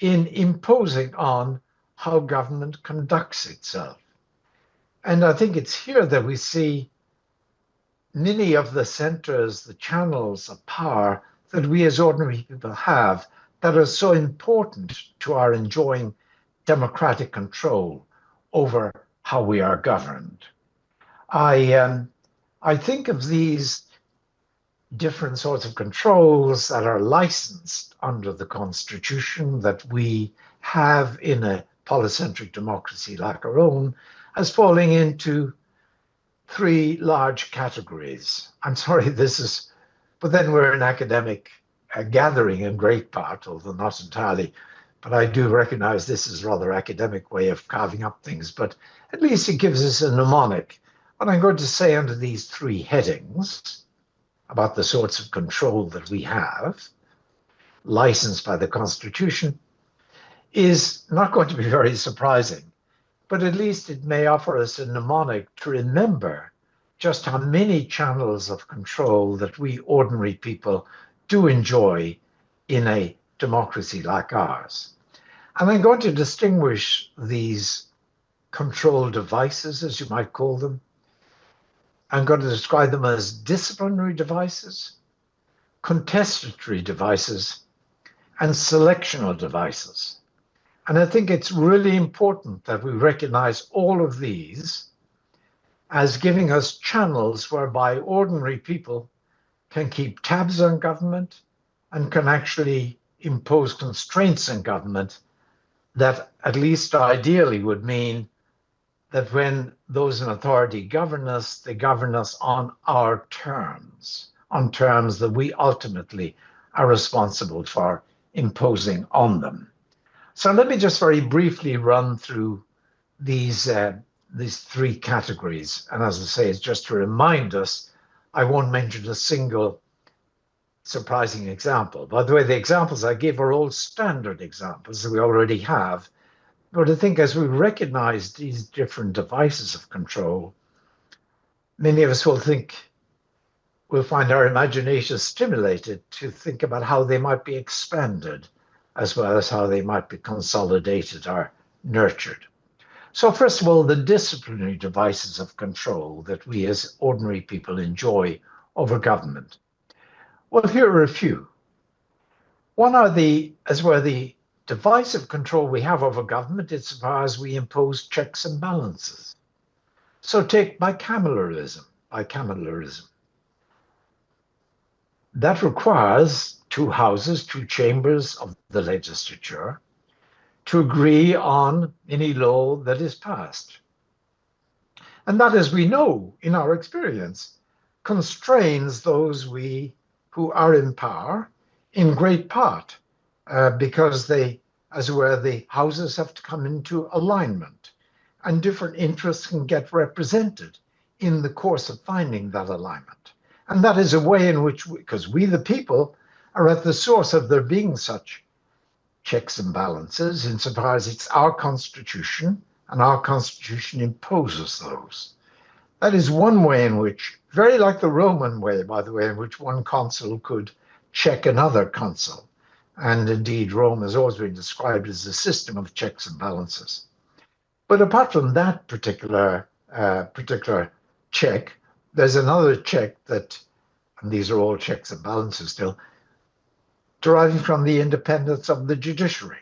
in imposing on how government conducts itself. And I think it's here that we see many of the centers, the channels of power that we as ordinary people have that are so important to our enjoying democratic control over how we are governed. I think of these different sorts of controls that are licensed under the Constitution that we have in a polycentric democracy like our own as falling into three large categories. I'm sorry, but then we're an academic gathering in great part, although not entirely. But I do recognize this is a rather academic way of carving up things, but at least it gives us a mnemonic. What I'm going to say under these three headings about the sorts of control that we have, licensed by the Constitution, is not going to be very surprising, but at least it may offer us a mnemonic to remember just how many channels of control that we ordinary people do enjoy in a democracy like ours. And I'm going to distinguish these control devices, as you might call them. I'm going to describe them as disciplinary devices, contestatory devices, and selectional devices. And I think it's really important that we recognize all of these as giving us channels whereby ordinary people can keep tabs on government and can actually impose constraints on government that at least ideally would mean that when those in authority govern us, they govern us on our terms, on terms that we ultimately are responsible for imposing on them. So let me just very briefly run through these three categories. And as I say, it's just to remind us, I won't mention a single surprising example. By the way, the examples I give are all standard examples that we already have. But I think as we recognize these different devices of control, many of us will find our imagination stimulated to think about how they might be expanded, as well as how they might be consolidated or nurtured. So first of all, the disciplinary devices of control that we as ordinary people enjoy over government. Well, here are a few. One are the device of control we have over government insofar as we impose checks and balances. So take bicameralism. That requires two houses, two chambers of the legislature to agree on any law that is passed. And that, as we know in our experience, constrains those who are in power in great part because the houses have to come into alignment and different interests can get represented in the course of finding that alignment. And that is a way in which, because we the people are at the source of there being such checks and balances insofar as it's our constitution and our constitution imposes those. That is one way in which, very like the Roman way, by the way, in which one consul could check another consul. And indeed, Rome has always been described as a system of checks and balances. But apart from that particular check, there's another check that, and these are all checks and balances still, deriving from the independence of the judiciary,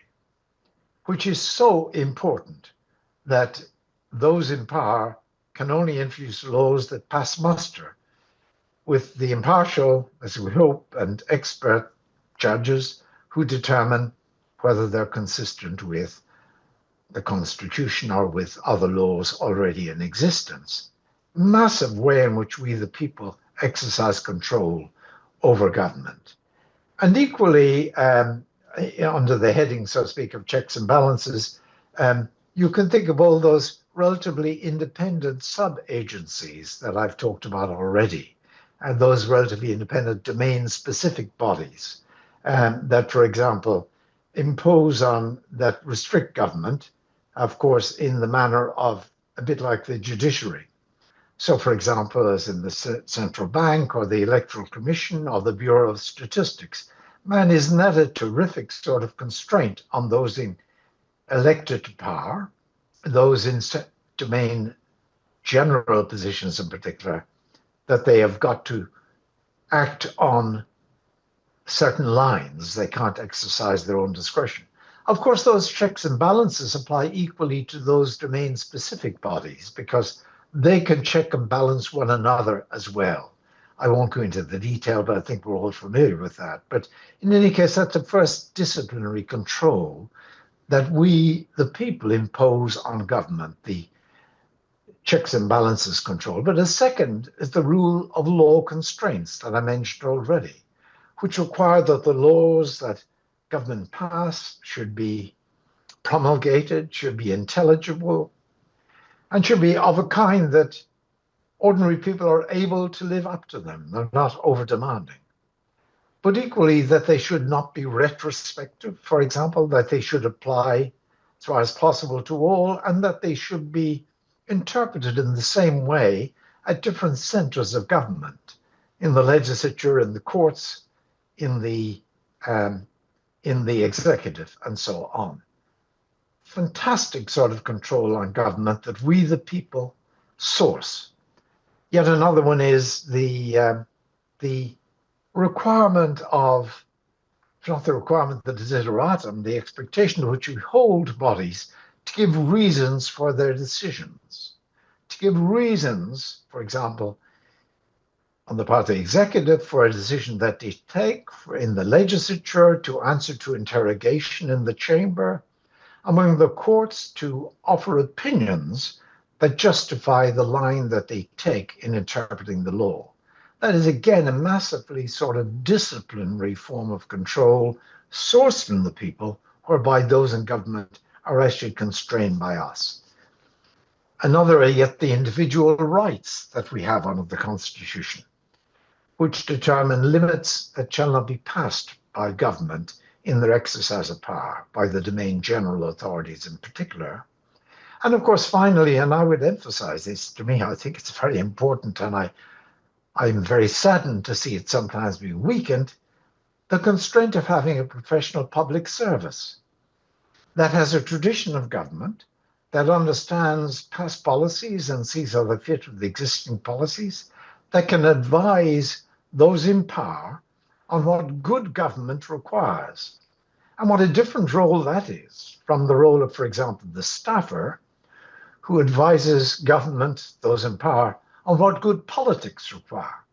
which is so important that those in power can only introduce laws that pass muster with the impartial, as we hope, and expert judges who determine whether they're consistent with the Constitution or with other laws already in existence. Massive way in which we, the people, exercise control over government. And equally, under the heading, so to speak, of checks and balances, you can think of all those relatively independent sub-agencies that I've talked about already, and those relatively independent domain-specific bodies that, for example, impose on, that restrict government, of course, in the manner of a bit like the judiciary. So, for example, as in the central bank or the Electoral Commission or the Bureau of Statistics, man, isn't that a terrific sort of constraint on those in elected to power, those in domain general positions in particular, that they have got to act on certain lines. They can't exercise their own discretion. Of course, those checks and balances apply equally to those domain-specific bodies because they can check and balance one another as well. I won't go into the detail, but I think we're all familiar with that. But in any case, that's the first disciplinary control that we, the people, impose on government, the checks and balances control. But a second is the rule of law constraints that I mentioned already, which require that the laws that government pass should be promulgated, should be intelligible, and should be of a kind that ordinary people are able to live up to them. They're not over-demanding. But equally, that they should not be retrospective, for example, that they should apply as far as possible to all, and that they should be interpreted in the same way at different centers of government, in the legislature, in the courts, in the executive, and so on. Fantastic sort of control on government that we, the people, source. Yet another one is the requirement of, if not the requirement, the desideratum, the expectation to which we hold bodies to give reasons for their decisions, to give reasons, for example, on the part of the executive for a decision that they take, in the legislature to answer to interrogation in the chamber, among the courts to offer opinions that justify the line that they take in interpreting the law. That is, again, a massively sort of disciplinary form of control sourced from the people, whereby those in government are actually constrained by us. Another are yet the individual rights that we have under the Constitution, which determine limits that shall not be passed by government in their exercise of power, by the domain general authorities in particular. And of course, finally, and I would emphasize this, to me, I think it's very important, and I'm very saddened to see it sometimes be weakened, the constraint of having a professional public service that has a tradition of government, that understands past policies and sees how they fit with the existing policies, that can advise those in power on what good government requires, and what a different role that is from the role of, for example, the staffer, who advises government, those in power, on what good politics require.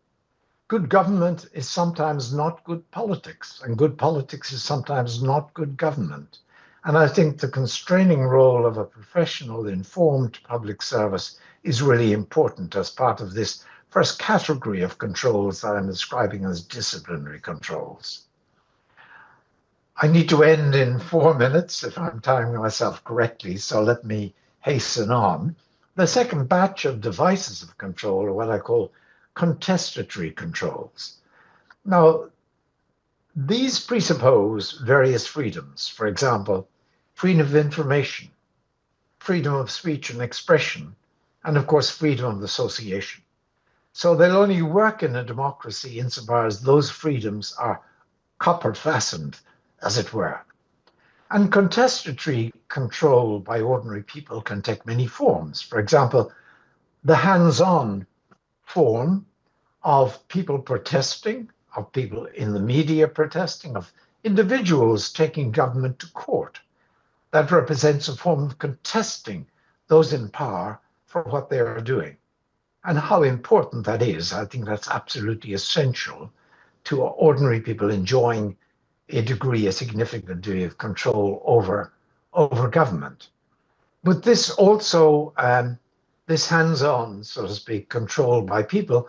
Good government is sometimes not good politics, and good politics is sometimes not good government. And I think the constraining role of a professional, informed public service is really important as part of this first category of controls that I'm describing as disciplinary controls. I need to end in 4 minutes if I'm timing myself correctly, so let me hasten on. The second batch of devices of control are what I call contestatory controls. Now, these presuppose various freedoms. For example, freedom of information, freedom of speech and expression, and of course, freedom of association. So they'll only work in a democracy insofar as those freedoms are copper fastened, as it were. And contestatory control by ordinary people can take many forms. For example, the hands-on form of people protesting, of people in the media protesting, of individuals taking government to court. That represents a form of contesting those in power for what they are doing. And how important that is, I think that's absolutely essential to ordinary people enjoying a significant degree of control over government. But this also, this hands-on, so to speak, control by people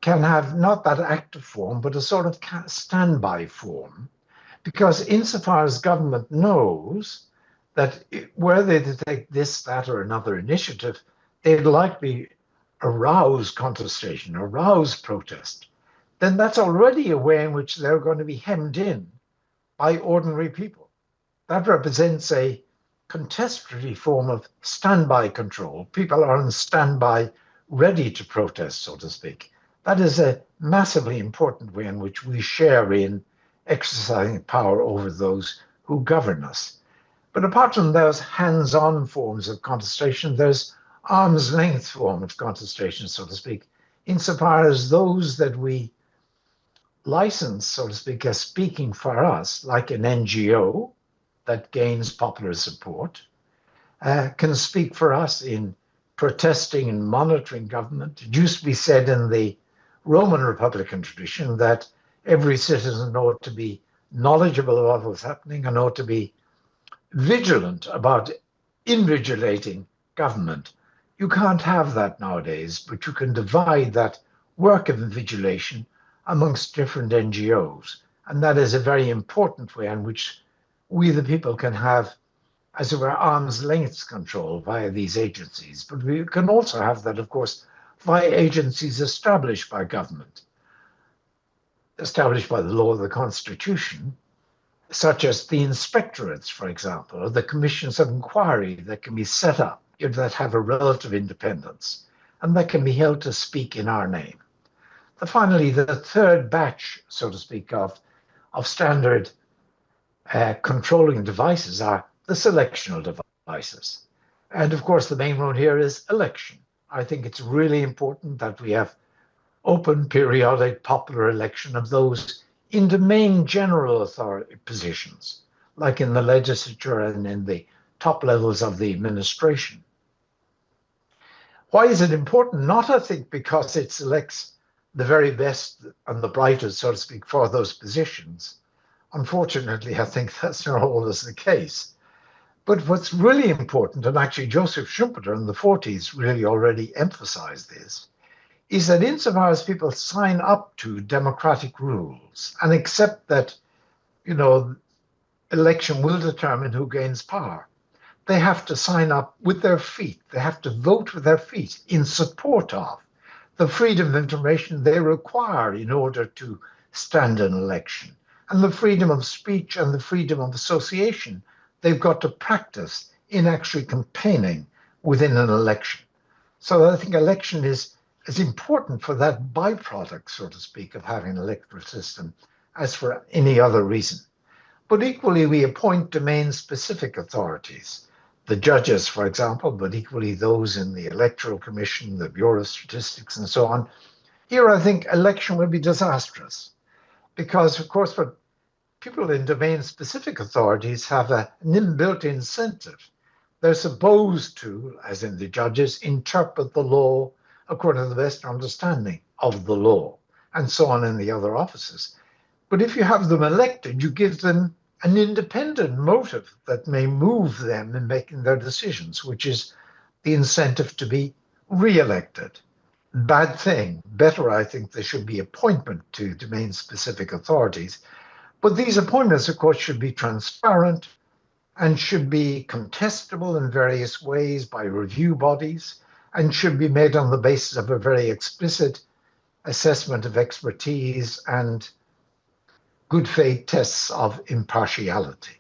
can have not that active form, but a sort of standby form, because insofar as government knows that were they to take this, that, or another initiative, they'd likely arouse contestation, arouse protest, then that's already a way in which they're going to be hemmed in by ordinary people. That represents a contestatory form of standby control. People are on standby, ready to protest, so to speak. That is a massively important way in which we share in exercising power over those who govern us. But apart from those hands-on forms of contestation, there's arm's length form of contestation, so to speak, insofar as those that we license, so to speak, as speaking for us, like an NGO that gains popular support, can speak for us in protesting and monitoring government. It used to be said in the Roman Republican tradition that every citizen ought to be knowledgeable about what's happening and ought to be vigilant about invigilating government. You can't have that nowadays, but you can divide that work of invigilation amongst different NGOs. And that is a very important way in which we, the people, can have, as it were, arm's length control via these agencies. But we can also have that, of course, via agencies established by government, established by the law of the Constitution, such as the inspectorates, for example, or the commissions of inquiry that can be set up that have a relative independence and that can be held to speak in our name. Finally, the third batch, so to speak, of standard controlling devices are the selectional devices. And of course, the main one here is election. I think it's really important that we have open, periodic, popular election of those in the main general authority positions, like in the legislature and in the top levels of the administration. Why is it important? Not, I think, because it selects the very best and the brightest, so to speak, for those positions. Unfortunately, I think that's not always the case. But what's really important, and actually Joseph Schumpeter in the 40s really already emphasized this, is that insofar as people sign up to democratic rules and accept that, election will determine who gains power, they have to sign up with their feet. They have to vote with their feet in support of the freedom of information they require in order to stand an election, and the freedom of speech and the freedom of association they've got to practice in actually campaigning within an election. So I think election is as important for that byproduct, so to speak, of having an electoral system as for any other reason. But equally, we appoint domain-specific authorities, the judges, for example, but equally those in the Electoral Commission, the Bureau of Statistics, and so on. Here, I think election will be disastrous because, of course, what people in domain-specific authorities have an inbuilt incentive. They're supposed to, as in the judges, interpret the law according to the best understanding of the law, and so on in the other offices. But if you have them elected, you give them an independent motive that may move them in making their decisions, which is the incentive to be re-elected. Bad thing. Better, I think, there should be appointment to domain-specific authorities. But these appointments, of course, should be transparent and should be contestable in various ways by review bodies and should be made on the basis of a very explicit assessment of expertise and good faith tests of impartiality.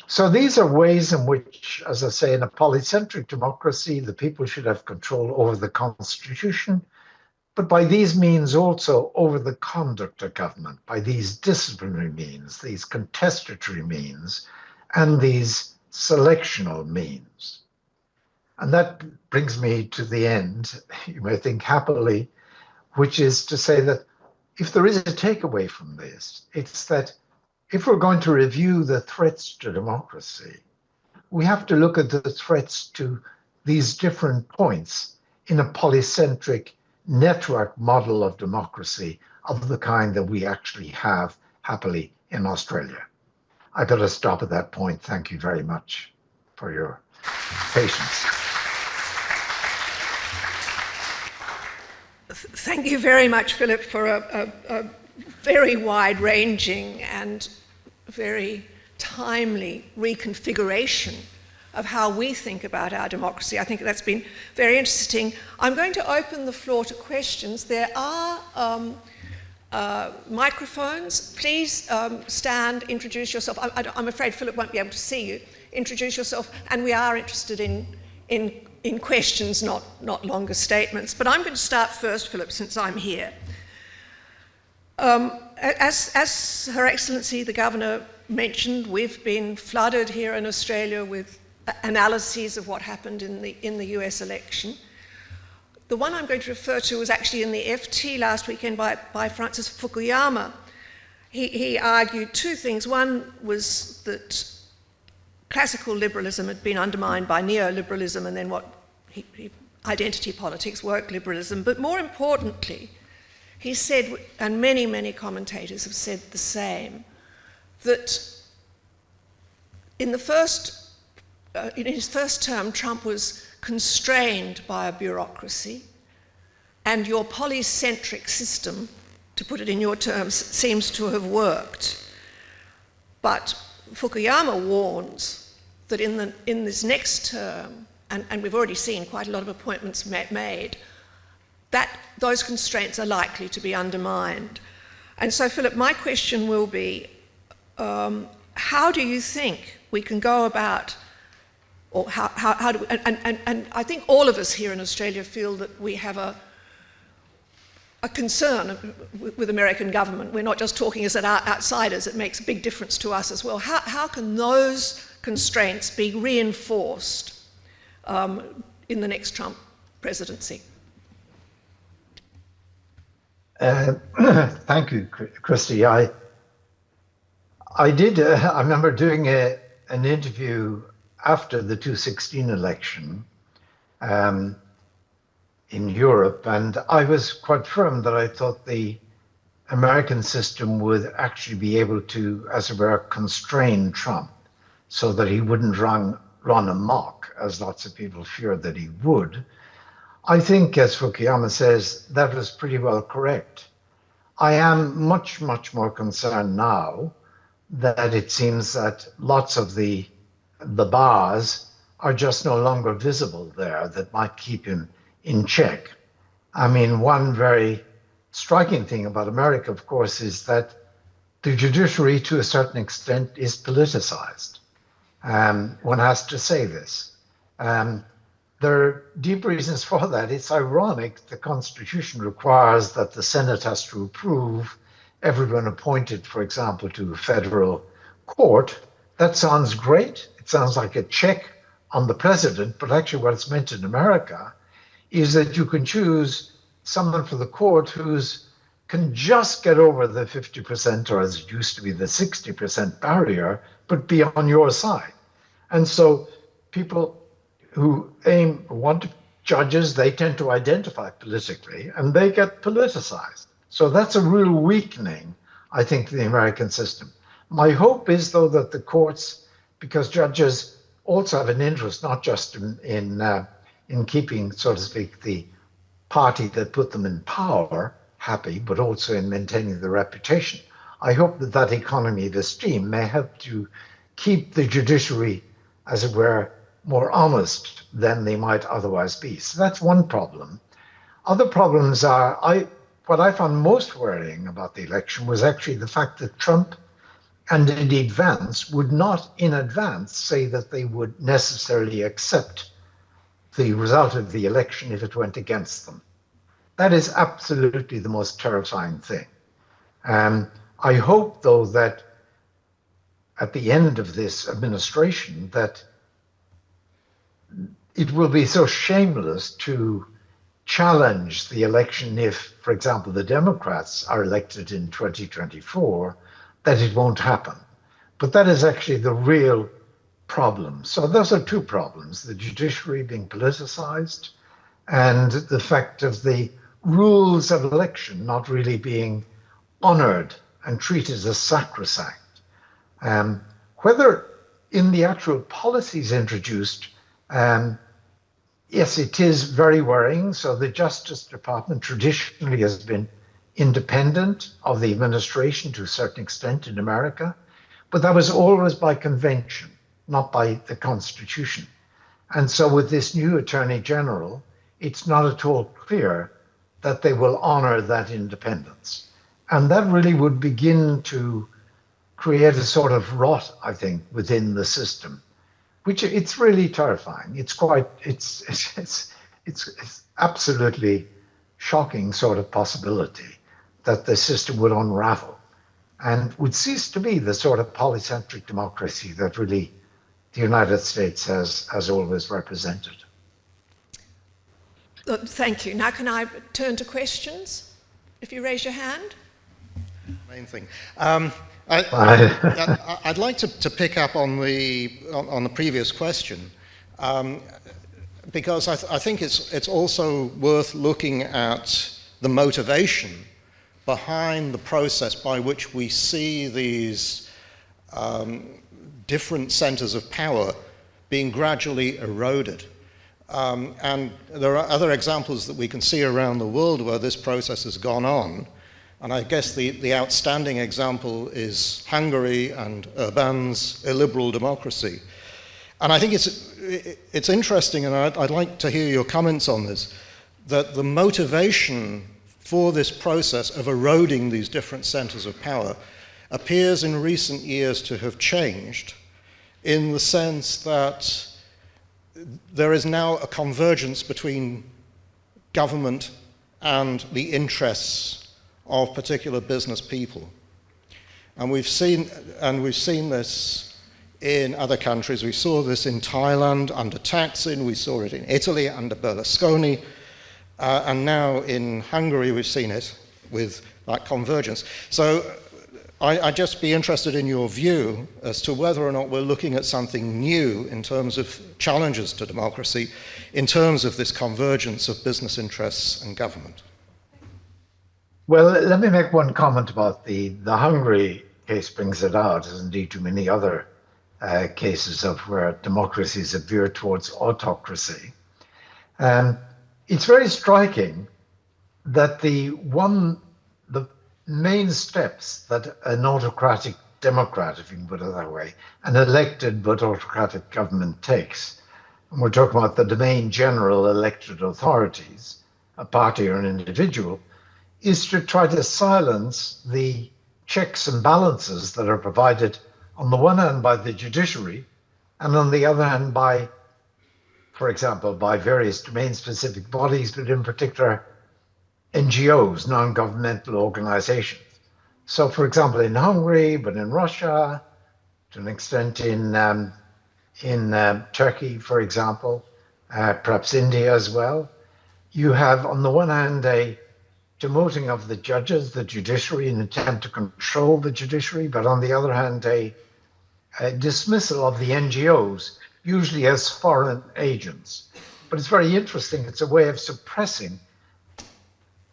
So these are ways in which, as I say, in a polycentric democracy, the people should have control over the constitution, but by these means also over the conduct of government, by these disciplinary means, these contestatory means, and these selectional means. And that brings me to the end, you may think happily, which is to say that if there is a takeaway from this, it's that if we're going to review the threats to democracy, we have to look at the threats to these different points in a polycentric network model of democracy of the kind that we actually have happily in Australia. I better stop at that point. Thank you very much for your patience. Thank you very much, Philip, for a very wide-ranging and very timely reconfiguration of how we think about our democracy. I think that's been very interesting. I'm going to open the floor to questions. There are microphones. Please stand, introduce yourself. I'm afraid Philip won't be able to see you. Introduce yourself, and we are interested in questions, not longer statements. But I'm going to start first, Philip, since I'm here. As Her Excellency the Governor mentioned, we've been flooded here in Australia with analyses of what happened in the US election. The one I'm going to refer to was actually in the FT last weekend by Francis Fukuyama. He argued two things. One was that classical liberalism had been undermined by neoliberalism, and then identity politics, woke liberalism. But more importantly, he said, and many commentators have said the same, that in his first term, Trump was constrained by a bureaucracy, and your polycentric system, to put it in your terms, seems to have worked. But Fukuyama warns that in this next term, and we've already seen quite a lot of appointments made, that those constraints are likely to be undermined. And so, Philip, my question will be, how do you think we can go about, or how do we, and I think all of us here in Australia feel that we have a concern with American government. We're not just talking as outsiders, it makes a big difference to us as well. How can those constraints be reinforced in the next Trump presidency? Thank you, Christy. I remember doing an interview after the 2016 election in Europe, and I was quite firm that I thought the American system would actually be able to, as it were, constrain Trump so that he wouldn't run amok, as lots of people feared that he would. I think, as Fukuyama says, that was pretty well correct. I am much more concerned now that it seems that lots of the bars are just no longer visible there that might keep him in check. I mean, one very striking thing about America, of course, is that the judiciary, to a certain extent, is politicized. One has to say this. There are deep reasons for that. It's ironic the Constitution requires that the Senate has to approve everyone appointed, for example, to a federal court. That sounds great. It sounds like a check on the president, but actually what it's meant in America is that you can choose someone for the court who's can just get over the 50%, or as it used to be, the 60% barrier, but be on your side. And so people who want judges, they tend to identify politically, and they get politicized. So that's a real weakening, I think, of the American system. My hope is, though, that the courts, because judges also have an interest, not just in keeping, so to speak, the party that put them in power happy, but also in maintaining the reputation. I hope that that economy of esteem may help to keep the judiciary, as it were, more honest than they might otherwise be. So that's one problem. Other problems are, what I found most worrying about the election was actually the fact that Trump and indeed Vance would not in advance say that they would necessarily accept the result of the election if it went against them. That is absolutely the most terrifying thing. I hope, though, that at the end of this administration, that it will be so shameless to challenge the election if, for example, the Democrats are elected in 2024, that it won't happen. But that is actually the real problem. So those are two problems: the judiciary being politicized and the fact of the rules of election not really being honored and treated as sacrosanct. Whether in the actual policies introduced, yes, it is very worrying. So the Justice Department traditionally has been independent of the administration to a certain extent in America, but that was always by convention, not by the Constitution. And so with this new Attorney General, it's not at all clear that they will honor that independence. And that really would begin to create a sort of rot, I think, within the system, which it's really terrifying. It's absolutely shocking sort of possibility that the system would unravel and would cease to be the sort of polycentric democracy that really the United States has always represented. Thank you. Now can I turn to questions? If you raise your hand. Main thing. I'd like to pick up on the previous question, because I think it's also worth looking at the motivation behind the process by which we see these different centers of power being gradually eroded. And there are other examples that we can see around the world where this process has gone on. And I guess the outstanding example is Hungary and Orbán's illiberal democracy. And I think it's interesting, and I'd like to hear your comments on this, that the motivation for this process of eroding these different centers of power appears in recent years to have changed, in the sense that there is now a convergence between government and the interests of particular business people. And we've seen this in other countries. We saw this in Thailand under Thaksin, we saw it in Italy under Berlusconi, and now in Hungary we've seen it with that convergence. So I'd just be interested in your view as to whether or not we're looking at something new in terms of challenges to democracy, in terms of this convergence of business interests and government. Well, let me make one comment about the Hungary case brings it out, as indeed too many other cases of where democracies have veered towards autocracy. It's very striking that the main steps that an autocratic democrat, if you can put it that way, an elected but autocratic government takes, and we're talking about the domain general elected authorities, a party or an individual, is to try to silence the checks and balances that are provided on the one hand by the judiciary and on the other hand by, for example, by various domain-specific bodies, but in particular NGOs, non-governmental organizations. So, for example, in Hungary, but in Russia, to an extent in Turkey, for example, perhaps India as well, you have on the one hand a demoting of the judges, the judiciary, in an attempt to control the judiciary, but on the other hand a dismissal of the NGOs, usually as foreign agents. But it's very interesting. It's a way of suppressing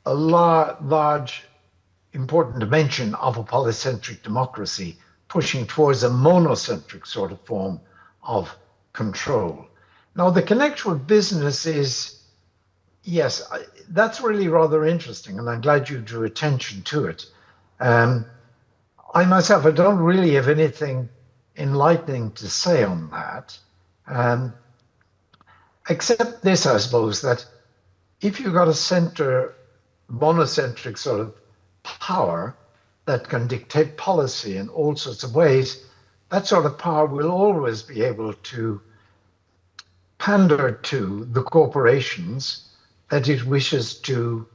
a large, important dimension of a polycentric democracy, pushing towards a monocentric sort of form of control. Now, the connection with business is, yes, that's really rather interesting, and I'm glad you drew attention to it. I myself, I don't really have anything enlightening to say on that, except this, I suppose, that if you've got a monocentric sort of power that can dictate policy in all sorts of ways, that sort of power will always be able to pander to the corporations that it wishes to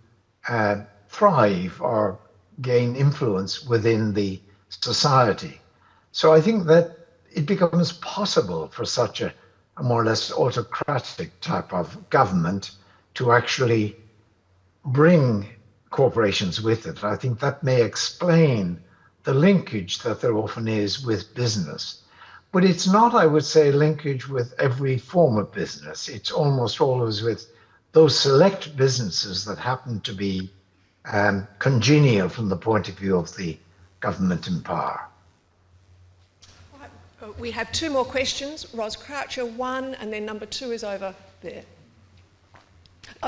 thrive or gain influence within the society. So I think that it becomes possible for such a more or less autocratic type of government to actually bring corporations with it. I think that may explain the linkage that there often is with business. But it's not, I would say, linkage with every form of business. It's almost always with those select businesses that happen to be congenial from the point of view of the government in power. We have two more questions. Ros Croucher, one, and then number two is over there.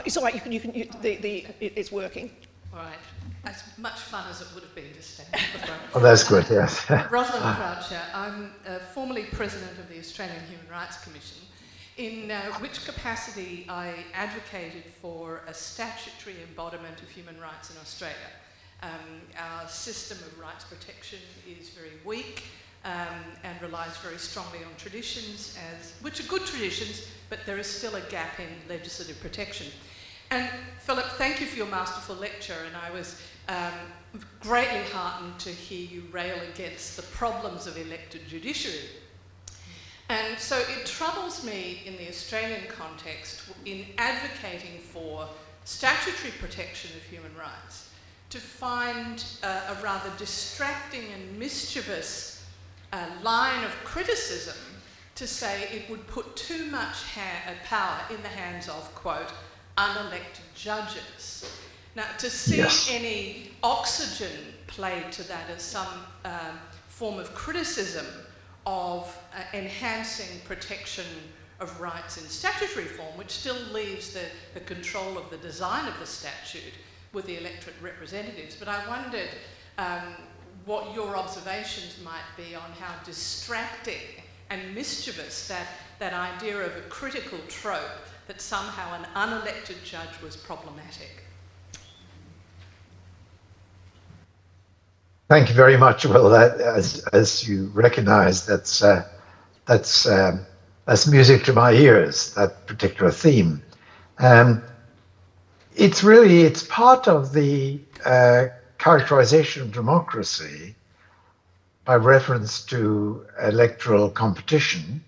It's all right. It's working. All right. As much fun as it would have been to stand at the front. Oh, that's good, yes. Rosalind Croucher, I'm formerly President of the Australian Human Rights Commission, in which capacity I advocated for a statutory embodiment of human rights in Australia. Our system of rights protection is very weak and relies very strongly on traditions, which are good traditions, but there is still a gap in legislative protection. And Philip, thank you for your masterful lecture, and I was greatly heartened to hear you rail against the problems of elected judiciary. And so it troubles me in the Australian context, in advocating for statutory protection of human rights, to find a rather distracting and mischievous line of criticism to say it would put too much power in the hands of, quote, unelected judges. Now, to see any oxygen played to that as some form of criticism of enhancing protection of rights in statutory form, which still leaves the control of the design of the statute with the electorate representatives. But I wondered what your observations might be on how distracting and mischievous that idea of a critical trope that somehow an unelected judge was problematic. Thank you very much. Well, that, as you recognise, that's music to my ears, that particular theme. It's part of the characterisation of democracy by reference to electoral competition,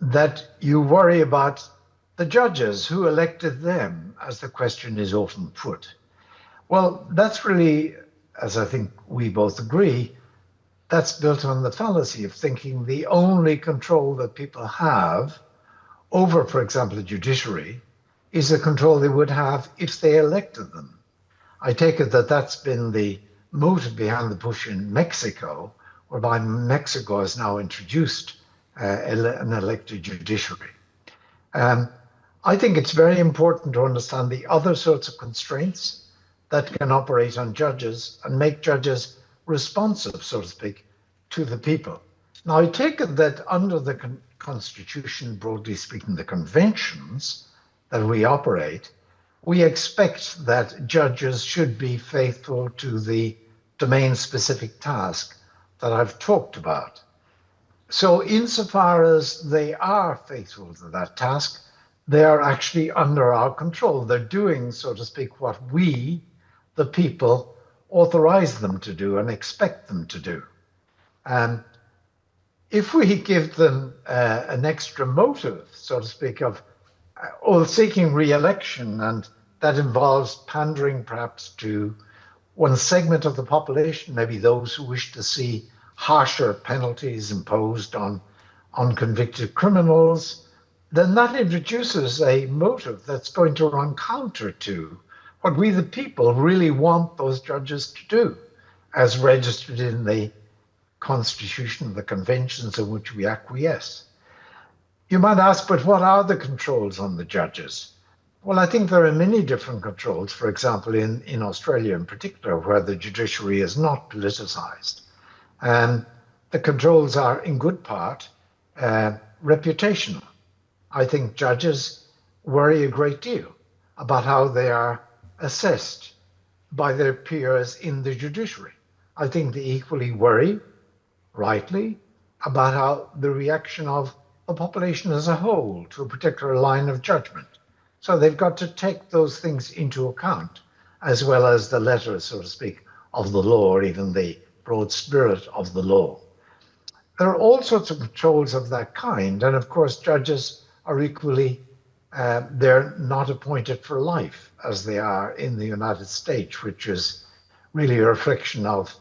that you worry about the judges, who elected them, as the question is often put. Well, that's really, as I think we both agree, that's built on the fallacy of thinking the only control that people have over, for example, the judiciary, is the control they would have if they elected them. I take it that that's been the motive behind the push in Mexico, whereby Mexico has now introduced an elected judiciary. I think it's very important to understand the other sorts of constraints that can operate on judges and make judges responsive, so to speak, to the people. Now, I take it that under the Constitution, broadly speaking, the conventions that we operate, we expect that judges should be faithful to the domain-specific task that I've talked about. So insofar as they are faithful to that task, they are actually under our control. They're doing, so to speak, what we, the people, authorize them to do and expect them to do. If we give them an extra motive, so to speak, of seeking re-election, and that involves pandering perhaps to one segment of the population, maybe those who wish to see harsher penalties imposed on convicted criminals, then that introduces a motive that's going to run counter to what we, the people, really want those judges to do, as registered in the Constitution, the conventions in which we acquiesce. You might ask, but what are the controls on the judges? Well, I think there are many different controls, for example, in Australia in particular, where the judiciary is not politicised. The controls are, in good part, reputational. I think judges worry a great deal about how they are assessed by their peers in the judiciary. I think they equally worry, rightly, about how the reaction of the population as a whole to a particular line of judgment. So they've got to take those things into account, as well as the letter, so to speak, of the law, or even the broad spirit of the law. There are all sorts of controls of that kind, and of course judges are equally, they're not appointed for life, as they are in the United States, which is really a reflection of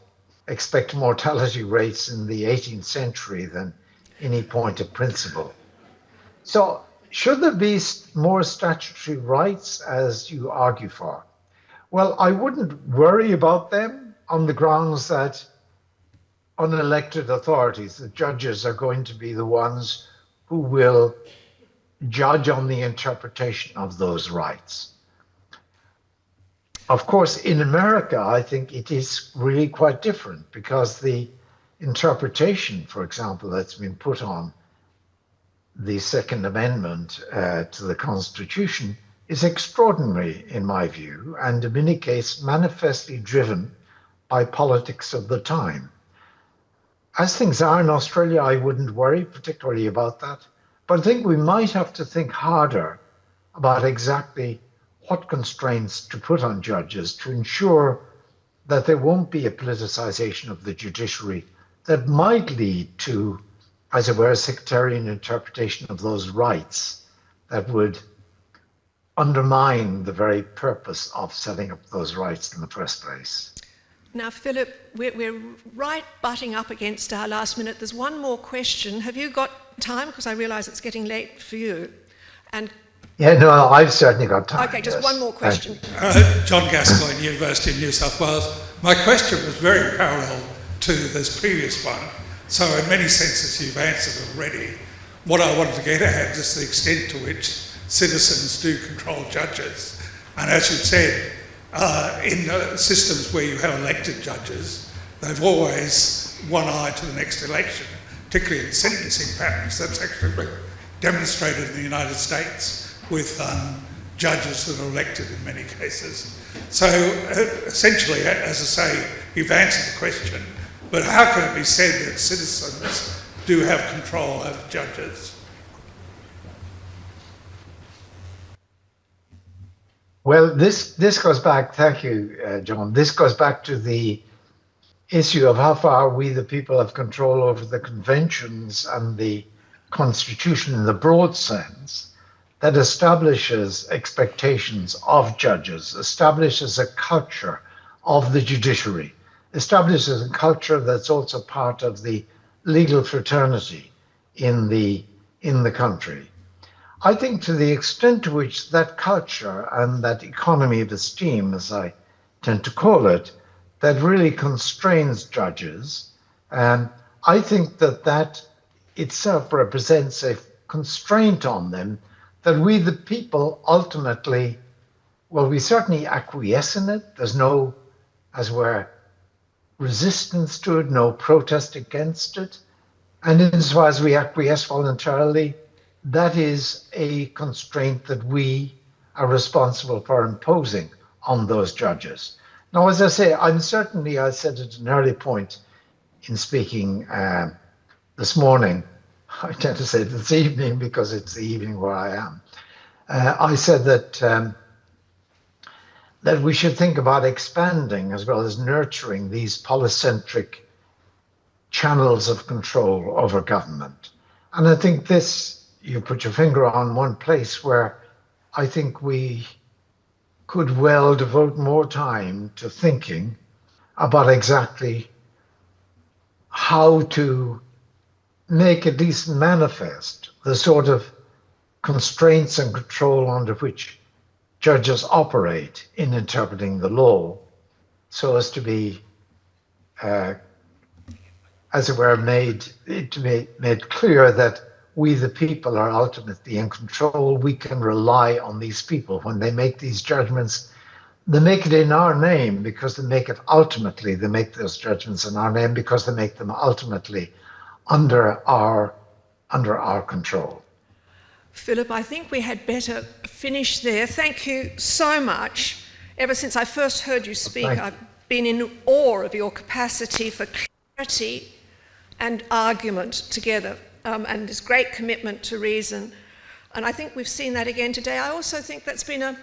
expected mortality rates in the 18th century than any point of principle. So should there be more statutory rights, as you argue for? Well, I wouldn't worry about them on the grounds that unelected authorities, the judges, are going to be the ones who will judge on the interpretation of those rights. Of course, in America, I think it is really quite different, because the interpretation, for example, that's been put on the Second Amendment to the Constitution is extraordinary, in my view, and in many cases manifestly driven by politics of the time. As things are in Australia, I wouldn't worry particularly about that, but I think we might have to think harder about exactly what constraints to put on judges to ensure that there won't be a politicization of the judiciary that might lead to, as it were, a sectarian interpretation of those rights that would undermine the very purpose of setting up those rights in the first place. Now, Philip, we're right butting up against our last minute. There's one more question. Have you got time? Because I realise it's getting late for you. And yeah, no, I've certainly got time. Okay, just one more question. John Gascoigne, University of New South Wales. My question was very parallel to this previous one. So in many senses you've answered already. What I wanted to get at is the extent to which citizens do control judges. And as you've said, in systems where you have elected judges, they've always one eye to the next election, particularly in sentencing patterns. That's actually been demonstrated in the United States with judges that are elected in many cases. So essentially, as I say, you've answered the question, but how can it be said that citizens do have control over judges? Well, this goes back, thank you, John, this goes back to the issue of how far we, the people, have control over the conventions and the Constitution in the broad sense that establishes expectations of judges, establishes a culture of the judiciary, establishes a culture that's also part of the legal fraternity in the country. I think to the extent to which that culture and that economy of esteem, as I tend to call it, that really constrains judges, I think that itself represents a constraint on them that we, the people, ultimately, well, we certainly acquiesce in it. There's no, as it were, resistance to it, no protest against it. And insofar as we acquiesce voluntarily, that is a constraint that we are responsible for imposing on those judges. Now, as I say, I said at an early point in speaking this morning, I tend to say this evening because it's the evening where I am. I said that we should think about expanding as well as nurturing these polycentric channels of control over government. And I think this, you put your finger on one place where I think we could well devote more time to thinking about exactly how to make at least manifest the sort of constraints and control under which judges operate in interpreting the law, so as to be, as it were, made clear that we, the people, are ultimately in control. We can rely on these people. When they make these judgments, they make it in our name because they make those judgments in our name because they make them ultimately under our control. Philip, I think we had better finish there. Thank you so much. Ever since I first heard you speak, I've been in awe of your capacity for clarity and argument together, and this great commitment to reason. And I think we've seen that again today. I also think that's been,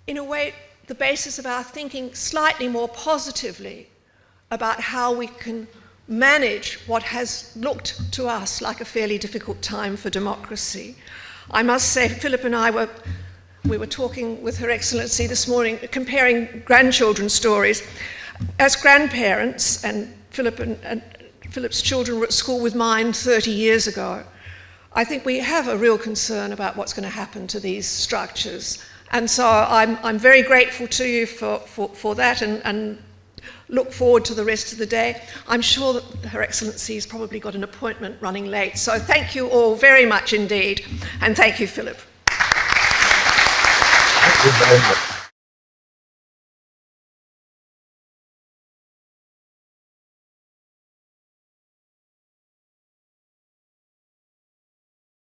in a way, the basis of our thinking slightly more positively about how we can manage what has looked to us like a fairly difficult time for democracy. I must say, Philip and I we were talking with Her Excellency this morning, comparing grandchildren's stories. As grandparents, and Philip's children were at school with mine 30 years ago, I think we have a real concern about what's going to happen to these structures. And so I'm very grateful to you for that, and look forward to the rest of the day. I'm sure that Her Excellency has probably got an appointment running late. So thank you all very much indeed. And thank you, Philip. Thank you very much.